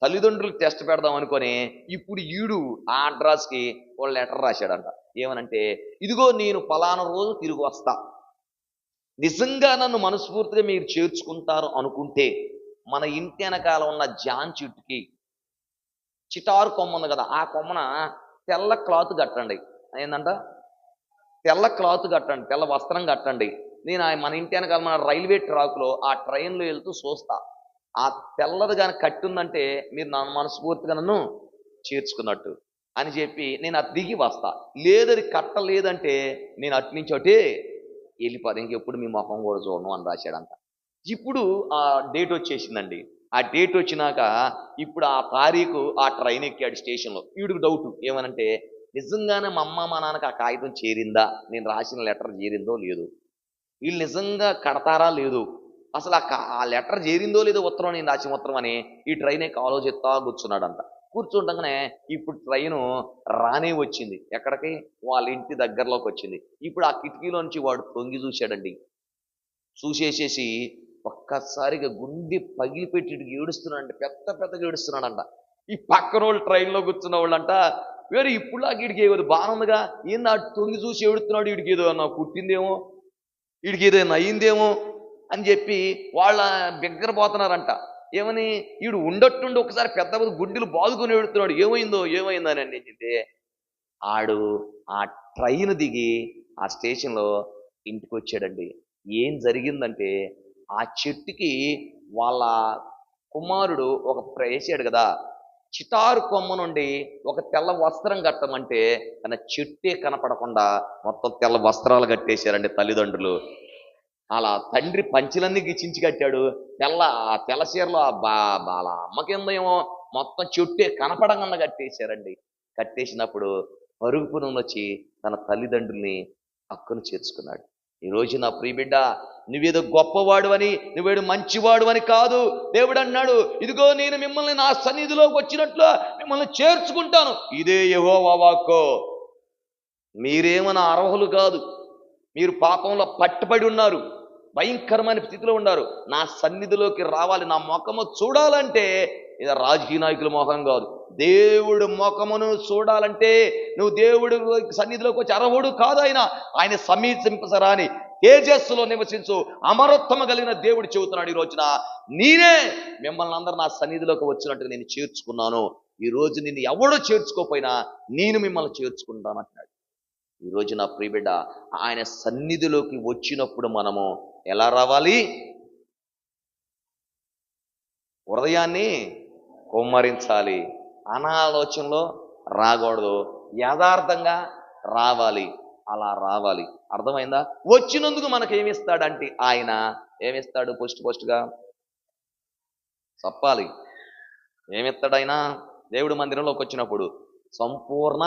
తల్లిదండ్రులకు టెస్ట్ పెడదాం అనుకొని ఇప్పుడు ఈడు ఆ అడ్రస్కి వాళ్ళు లెటర్ రాశాడంట. ఏమనంటే, ఇదిగో నేను ఫలానా రోజు తిరిగి వస్తా, నిజంగా నన్ను మనస్ఫూర్తిగా మీరు చేర్చుకుంటారు అనుకుంటే మన ఇంటి వెనకాల ఉన్న జాన్ చెట్టుకి చిటారు కొమ్మ ఉంది కదా, ఆ కొమ్మన తెల్ల క్లాత్ కట్టండి. ఏంటంట, తెల్ల క్లాత్ కట్టండి, తెల్ల వస్త్రం కట్టండి. నేను మన ఇంటి వెనకాల మన రైల్వే ట్రాక్లో ఆ ట్రైన్లో వెళ్తూ చూస్తా. ఆ తెల్లది కానీ కట్టి ఉందంటే మీరు నా మనస్ఫూర్తిగా నన్ను చేర్చుకున్నట్టు అని చెప్పి నేను అది దిగి వస్తా. లేదని కట్టలేదంటే నేను అటు నుంచి అటే వెళ్ళిపోతా, ఇంకెప్పుడు మీ మొహం కూడా చూడను అని రాశాడంట. ఇప్పుడు ఆ డేట్ వచ్చేసిందండి. ఆ డేట్ వచ్చినాక ఇప్పుడు ఆ తారీఖు ఆ ట్రైన్ ఎక్కాడు స్టేషన్లో. వీడికి డౌట్ ఏమనంటే, నిజంగానే మా అమ్మ మా నాన్నకి ఆ కాగితం చేరిందా, నేను రాసిన లెటర్ చేరిందో లేదు, వీళ్ళు నిజంగా కడతారా లేదు, అసలు ఆ లెటర్ చేరిందో లేదో, ఉత్తరం నేను రాసిన ఉత్తరం అని ఈ ట్రైన్ ఎక్కి ఆలోచిస్తా కూర్చున్నాడంట. కూర్చుండగానే ఇప్పుడు ట్రైను రానే వచ్చింది. ఎక్కడికి, వాళ్ళ ఇంటి దగ్గరలోకి వచ్చింది. ఇప్పుడు ఆ కిటికీలో నుంచి వాడు తొంగి చూశాడండి. చూసేసేసి ఒక్కసారిగా గుండె పగిలిపెట్టి ఏడుస్తున్నాడంట, పెద్దగా ఏడుస్తున్నాడంట. ఈ పక్కన వాళ్ళు ట్రైన్లో కూర్చున్న వాళ్ళంట, వేరే ఇప్పుడు వీడికి ఏదో బాగా ఉందిగా, ఏంది ఆ తొంగి చూసి ఏడుస్తున్నాడు, వీడికి ఏదో నాకు పుట్టిందేమో, వీడికి ఏదైనా అయ్యిందేమో అని చెప్పి వాళ్ళ బిగ్గరపోతున్నారంట. ఏమని, వీడు ఉండట్టుండి ఒకసారి పెద్ద గుండెలు బాదుకొని ఏడుతున్నాడు, ఏమైందని అంటే ఆడు ఆ ట్రైన్ దిగి ఆ స్టేషన్లో ఇంటికి వచ్చాడండి. ఏం జరిగిందంటే, ఆ చెట్టుకి వాళ్ళ కుమారుడు ఒక వేసాడు కదా, చిటారు కొమ్మ నుండి ఒక తెల్ల వస్త్రం కట్టమంటే తన చెట్టే కనపడకుండా మొత్తం తెల్ల వస్త్రాలు కట్టేశారండి తల్లిదండ్రులు. అలా తండ్రి పంచులన్నీ గిచ్చించి కట్టాడు. ఆ తెల్ల చీరలో వాళ్ళ అమ్మకిందేమో మొత్తం చెట్టే కనపడకుండా కట్టేశారండి. కట్టేసినప్పుడు పరుగుపును వచ్చి తన తల్లిదండ్రుల్ని హక్కును చేర్చుకున్నాడు. ఈ రోజు నా ప్రియబిడ్డ, నువ్వేదో గొప్పవాడు అని, నువ్వేదో మంచివాడు అని కాదు. దేవుడు అన్నాడు, ఇదిగో నేను మిమ్మల్ని నా సన్నిధిలోకి వచ్చినట్లు మిమ్మల్ని చేర్చుకుంటాను. ఇదే యెహోవా వాక్కు. మీరేమన్నా అర్హులు కాదు, మీరు పాపంలో పట్టుబడి ఉన్నారు, భయంకరమైన స్థితిలో ఉన్నారు. నా సన్నిధిలోకి రావాలి, నా ముఖము చూడాలంటే ఇది రాజకీయ నాయకుల ముఖం కాదు, దేవుడు ముఖమును చూడాలంటే నువ్వు దేవుడు సన్నిధిలోకి వచ్చి అర్హుడు కాదు. ఆయన సమీపించరాని తేజస్సులో నివసించు అమరత్వము కలిగిన దేవుడు చెబుతున్నాడు ఈ రోజున, నేనే మిమ్మల్ని అందరూ నా సన్నిధిలోకి వచ్చినట్టుగా నేను చేర్చుకున్నాను. ఈ రోజు నిన్ను ఎవడో చేర్చుకోపోయినా నేను మిమ్మల్ని చేర్చుకుంటానంటున్నాడు. ఈ రోజు నా ప్రియబిడ్డ, ఆయన సన్నిధిలోకి వచ్చినప్పుడు మనము ఎలా రావాలి? హృదయాన్ని కుమ్మరించాలి, అనాలోచనలో రాకూడదు, యథార్థంగా రావాలి. అలా రావాలి. అర్థమైందా? వచ్చినందుకు మనకు ఏమిస్తాడంటే, ఆయన ఏమిస్తాడు? పోస్ట్గా చెప్పాలి. ఏమిస్తాడు ఆయన? దేవుడు మందిరంలోకి వచ్చినప్పుడు సంపూర్ణ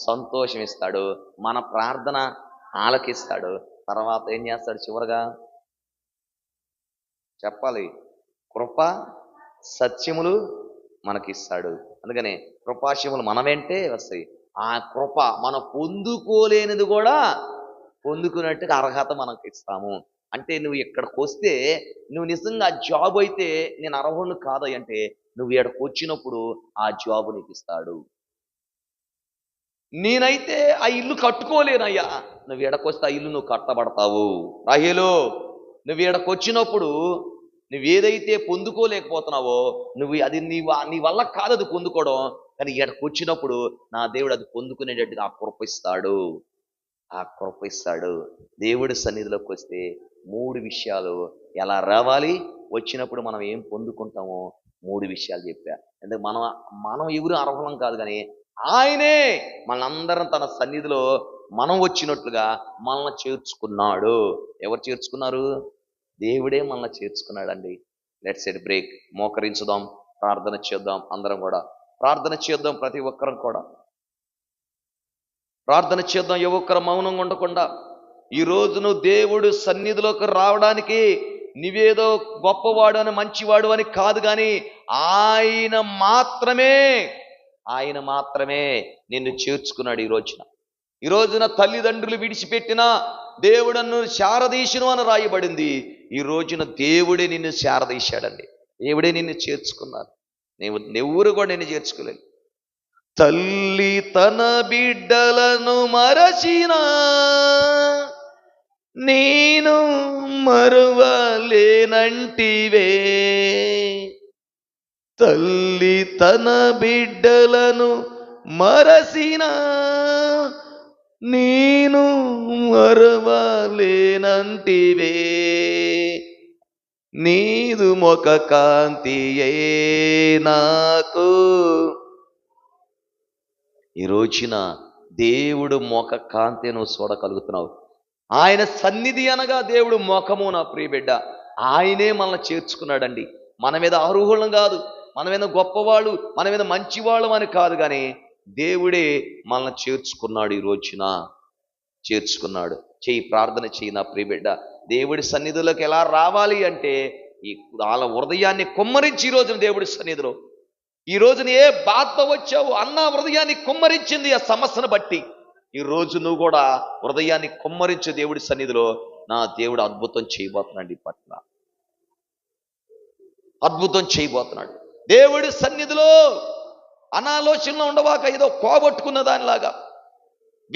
సంతోషం ఇస్తాడు, మన ప్రార్థన ఆలకిస్తాడు. తర్వాత ఏం చేస్తాడు? చివరగా చెప్పాలి, కృప సత్యములు మనకిస్తాడు. అందుకనే కృపాశయములు మన వెంటే వస్తాయి. ఆ కృప మనం పొందుకోలేనిది కూడా పొందుకున్నట్టుగా అర్హత మనకి ఇస్తాము. అంటే నువ్వు ఇక్కడికి వస్తే, నువ్వు నిజంగా ఆ జాబ్ అయితే నేను అర్హుడిని కాదంటే, నువ్వు ఇక్కడికి వచ్చినప్పుడు ఆ జాబు నీకు ఇస్తాడు. నేనైతే ఆ ఇల్లు కట్టుకోలేనయ్యా, నువ్వు ఎడకొస్తే ఆ ఇల్లు నువ్వు కట్టబడతావు. రాహేలు, నువ్వు ఎడకొచ్చినప్పుడు నువ్వేదైతే పొందుకోలేకపోతున్నావో, నువ్వు అది నీ వల్ల కాదు అది పొందుకోవడం, కానీ ఎడకొచ్చినప్పుడు నా దేవుడు అది పొందుకునేటట్టుగా ఆ కృప ఇస్తాడు. దేవుడి సన్నిధిలోకి వస్తే 3 విషయాలు ఎలా రావాలి, వచ్చినప్పుడు మనం ఏం పొందుకుంటామో 3 విషయాలు చెప్పా. అంటే మనం ఎవరు అర్హులం కాదు, కానీ ఆయనే మనందరం తన సన్నిధిలో మనం వచ్చినట్లుగా మనల్ని చేర్చుకున్నాడు. ఎవరు చేర్చుకున్నారు? దేవుడే మనల్ని చేర్చుకున్నాడండి. లెట్స్ ఎట్ బ్రేక్, మోకరించుదాం, ప్రార్థన చేద్దాం. అందరం కూడా ప్రార్థన చేద్దాం. ప్రతి ఒక్కరం కూడా ప్రార్థన చేద్దాం. ఏ ఒక్కరు మౌనంగా ఉండకుండా. ఈ రోజును దేవుడు సన్నిధిలోకి రావడానికి నీవేదో గొప్పవాడు అని, మంచివాడు అని కాదు, కానీ ఆయన మాత్రమే నిన్ను చేర్చుకున్నాడు. ఈ రోజున తల్లిదండ్రులు విడిచిపెట్టిన దేవుడన్ను శారదీశును అని రాయబడింది. ఈ రోజున దేవుడే నిన్ను శారదీశాడండి. దేవుడే నిన్ను చేర్చుకున్నాడు. నెవ్వరు కూడా నిన్ను చేర్చుకోలేదు. తల్లి తన బిడ్డలను మరచినా నేను మరువలేనంటివే, తల్లి తన బిడ్డలను మరసిన నేను మరవలేనంటివే, నీదు ముఖ కాంతియే నాకు. ఈ రోజున దేవుడు ముఖ కాంతి నువ్వు చూడగలుగుతున్నావు. ఆయన సన్నిధి అనగా దేవుడు ముఖము. నా ప్రియ బిడ్డ, ఆయనే మనల్ని చేర్చుకున్నాడండి. మన మీద అర్హులం కాదు, మన మీద గొప్పవాళ్ళు, మన మీద మంచివాళ్ళు అని కాదు, కానీ దేవుడే మనల్ని చేర్చుకున్నాడు. ఈ రోజున చేర్చుకున్నాడు. చెయ్యి, ప్రార్థన చెయ్యి నా ప్రియ బిడ్డ. దేవుడి సన్నిధిలోకి ఎలా రావాలి అంటే ఈ వాళ్ళ హృదయాన్ని కుమ్మరించి ఈ రోజున దేవుడి సన్నిధిలో, ఈ రోజున ఏ బాధ వచ్చావు అన్న హృదయాన్ని కుమ్మరించింది ఆ సమస్యను బట్టి. ఈ రోజు నువ్వు కూడా హృదయాన్ని కుమ్మరించే దేవుడి సన్నిధిలో నా దేవుడు అద్భుతం చేయబోతున్నాడు. ఈ పట్ల అద్భుతం చేయబోతున్నాడు. దేవుడి సన్నిధిలో అనాలోచనలో ఉండవాక ఏదో కోబట్టుకున్న దానిలాగా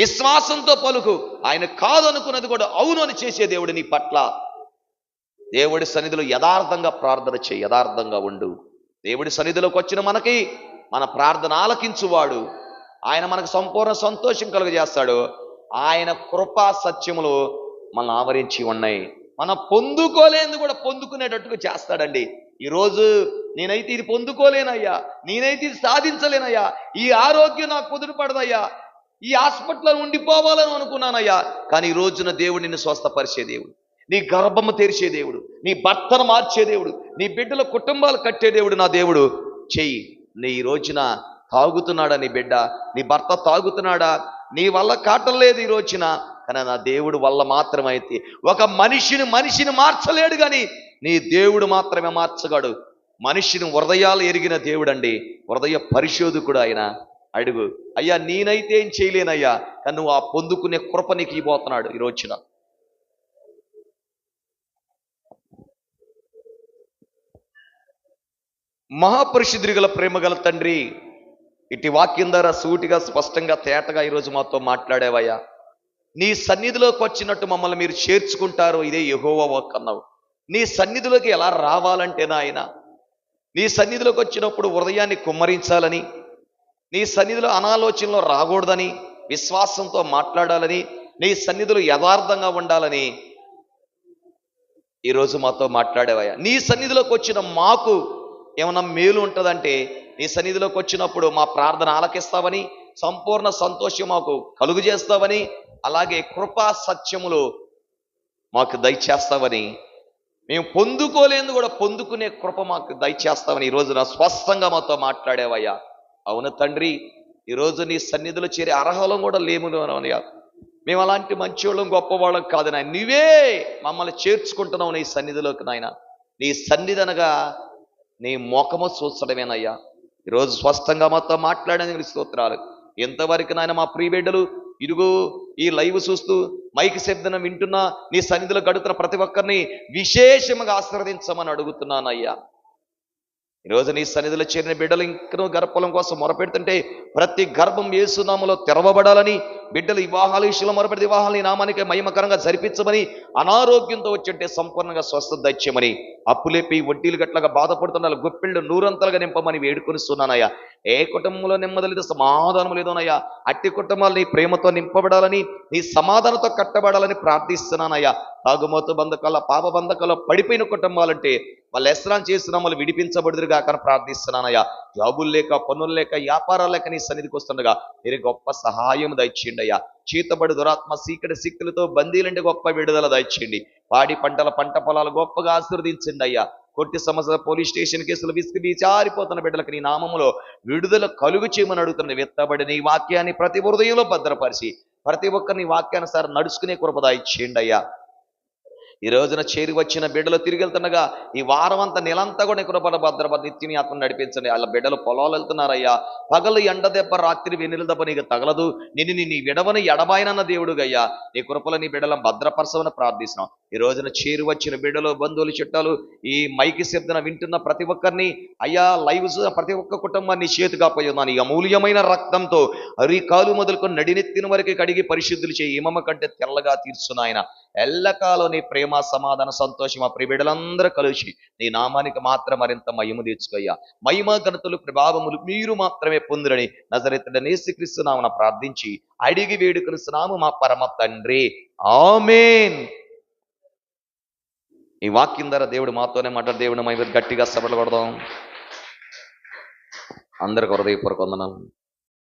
విశ్వాసంతో పలుకు. ఆయన కాదు అనుకున్నది కూడా అవును అని చేసే దేవుడు నీ పట్ల. దేవుడి సన్నిధిలో యథార్థంగా ప్రార్థన చేయి, యథార్థంగా ఉండు. దేవుడి సన్నిధిలోకి వచ్చిన మనకి మన ప్రార్థన ఆలకించువాడు. ఆయన మనకు సంపూర్ణ సంతోషం కలుగజేస్తాడు. ఆయన కృపా సత్యములు మనం ఆవరించి ఉన్నాయి. మనం పొందుకోలేనిది కూడా పొందుకునేటట్టుగా చేస్తాడండి. ఈరోజు నేనైతే ఇది పొందుకోలేనయ్యా, నేనైతే ఇది సాధించలేనయ్యా, ఈ ఆరోగ్యం నాకు కుదురుపడదయ్యా, ఈ హాస్పిటల్లో ఉండిపోవాలని అనుకున్నానయ్యా, కానీ ఈ రోజున దేవుడు నిన్ను స్వస్థపరిచే దేవుడు, నీ గర్భము తెరిచే దేవుడు, నీ భర్తను మార్చే దేవుడు, నీ బిడ్డల కుటుంబాలు కట్టే దేవుడు నా దేవుడు. చెయ్యి. నీ ఈ రోజున తాగుతున్నాడా నీ బిడ్డ, నీ భర్త తాగుతున్నాడా, నీ వల్ల కాటం లేదు ఈ రోజున, కానీ నా దేవుడు వల్ల మాత్రమైతే. ఒక మనిషిని మార్చలేడు, కానీ నీ దేవుడు మాత్రమే మార్చగాడు. మనిషిని హృదయాలు ఎరిగిన దేవుడు అండి, హృదయ పరిశోధకుడు ఆయన. అడుగు, అయ్యా నేనైతే ఏం చేయలేనయ్యా, కానీ నువ్వు ఆ పొందుకునే కృప నీకు ఇవ్వబోతున్నాడు ఈ రోజున. మహాపరిశుద్ధుడు గల ప్రేమ గల తండ్రి, ఇటు వాక్యం ద్వారా సూటిగా స్పష్టంగా తేటగా ఈరోజు మాతో మాట్లాడేవయ్యా. నీ సన్నిధిలోకి వచ్చినట్టు మమ్మల్ని మీరు చేర్చుకుంటారు, ఇదే యెహోవా వాక్ అన్నావు. నీ సన్నిధిలోకి ఎలా రావాలంటే నాయన, నీ సన్నిధిలోకి వచ్చినప్పుడు హృదయాన్ని కుమ్మరించాలని, నీ సన్నిధిలో అనాలోచనలో రాకూడదని, విశ్వాసంతో మాట్లాడాలని, నీ సన్నిధిలో యథార్థంగా ఉండాలని ఈరోజు మాతో మాట్లాడేవయ్యా. నీ సన్నిధిలోకి వచ్చిన మాకు ఏమన్నా మేలు ఉంటుందంటే, నీ సన్నిధిలోకి వచ్చినప్పుడు మా ప్రార్థన ఆలకిస్తావని, సంపూర్ణ సంతోషం మాకు కలుగు చేస్తావని, అలాగే కృపా సత్యములు మాకు దయచేస్తావని, మేము పొందుకోలేందు కూడా పొందుకునే కృప మాకు దయచేస్తావని ఈరోజు నా స్పష్టంగా మాతో మాట్లాడేవయ్యా. అవును తండ్రి, ఈరోజు నీ సన్నిధిలో చేరే అర్హలం కూడా లేము అనయ్యా. మేము అలాంటి మంచివాళ్ళం గొప్పవాళ్ళం కాదు నాయన, నీవే మమ్మల్ని చేర్చుకుంటున్నావు నీ సన్నిధిలోకి నాయన. నీ సన్నిధి అనగా నీ ముఖము చూసడమేనయ్యా. ఈరోజు స్పష్టంగా మాతో మాట్లాడేందుకు స్తోత్రాలు. ఎంతవరకు నాయన మా ప్రియ బిడ్డలు ఇదిగో ఈ లైవ్ చూస్తూ మైక్ శబ్దం వింటున్నా నీ సన్నిధిలో గడుపుతున్న ప్రతి ఒక్కరిని విశేషంగా ఆశీర్వదించమని అడుగుతున్నానయ్యా. ఈరోజు నీ సన్నిధిలో చేరిన బిడ్డలు ఇంకనూ గర్భఫలం కోసం మొరపెడుతుంటే ప్రతి గర్భం యేసు నామములో తెరవబడాలని, బిడ్డలు వివాహాల విషయంలో మొరపెడితే వివాహాలు నీ నామానికి మహిమకరంగా జరిపించమని, అనారోగ్యంతో వచ్చంటే సంపూర్ణంగా స్వస్థత దయచేయమని, అప్పులేపి వడ్డీలు గట్లగా బాధపడుతున్న గొప్పిళ్ళు నూరంతలుగా నింపమని వేడుకొనిస్తున్నానయ్యా. ఏ కుటుంబంలో నెమ్మది లేదు, సమాధానం లేదోనయ్యా, అట్టి కుటుంబాలు నీ ప్రేమతో నింపబడాలని, నీ సమాధానంతో కట్టబడాలని ప్రార్థిస్తున్నానయ్యా. తాగుమోతు బంధకాల పాప బంధకాల్లో పడిపోయిన కుటుంబాలంటే వాళ్ళు ఎస్రాన్ చేసిన వాళ్ళు విడిపించబడుదురుగా కానీ ప్రార్థిస్తున్నానయ్యా. జాబులు లేక, పనులు లేక, వ్యాపారాలు లేక నీ సన్నిధికి వస్తుండగా మీరు గొప్ప సహాయం దయచేయండి అయ్యా. చీతబడి దురాత్మ సీకటి సిక్కులతో బందీలంటే గొప్ప విడుదల దయచేయండి. పాడి పంటల పంట పొలాలు గొప్పగా ఆశీర్వదించండి అయ్యా. కొట్టి సమస్య పోలీస్ స్టేషన్ కేసులు విసిగి విచారిపోతున్న బిడ్డలకు నీ నామములో విడుదల కలుగు చేయమని అడుగుతున్న విత్తబడి నీ వాక్యాన్ని ప్రతి హృదయంలో భద్రపరిచి ప్రతి ఒక్కరిని వాక్యానుసారం నడుచుకునే కృప దయచేయండి అయ్యా. ఈ రోజున చేరి వచ్చిన బిడ్డలు తిరిగి వెళ్తుండగా ఈ వారం అంతా నెలంతా కూడా నీ కృపల భద్రపద నిత్యం నీ ఆత్మను నడిపించండి. వాళ్ళ బిడ్డలు పొలాలు వెళ్తున్నారయ్యా. పగలు ఎండ దెబ్బ, రాత్రి వెన్నెల దెబ్బ నీకు తగలదు. నీ విడవని ఎడబాయనన్న దేవుడుగయ్యా. నీ కృపలో నీ బిడ్డలను భద్రపరచమని ప్రార్థిస్తున్నాం. ఈ రోజున చేరి వచ్చిన బిడ్డలు, బంధువులు, చుట్టాలు, ఈ మైకి శబ్దన వింటున్న ప్రతి ఒక్కరిని అయ్యా, లైవ్ ప్రతి ఒక్క కుటుంబాన్ని చేతిగా పోయున్నాను. ఈ అమూల్యమైన రక్తంతో అరికాలు మొదలుకొని నడినెత్తిన వరకు కడిగి పరిశుద్ధులు చేయి, హిమమ కంటే తెల్లగా తీర్చున్నాయన. ఎల్లకాలం నీ ప్రేమ సమాధాన సంతోషం ఆ ప్రిబిడలందరూ కలిసి నీ నామానికి మాత్రం మరింత మహిమ తెచ్చుకోయ్యా. మహిమ ఘనతలు ప్రభావములు మీరు మాత్రమే పొందురని నజరేతుడైన యేసుక్రీస్తు నామమున ప్రార్థించి అడిగి వేడుకొనుచున్నాము మా పరమ తండ్రి. ఆమేన్. ఈ వాక్యం ద్వారా దేవుడు మాతోనే మాట్లాడు. దేవుడు మహిమ గట్టిగా సభలు కొడదాం. అందరికి హృదయపూర్వక వందనాలు.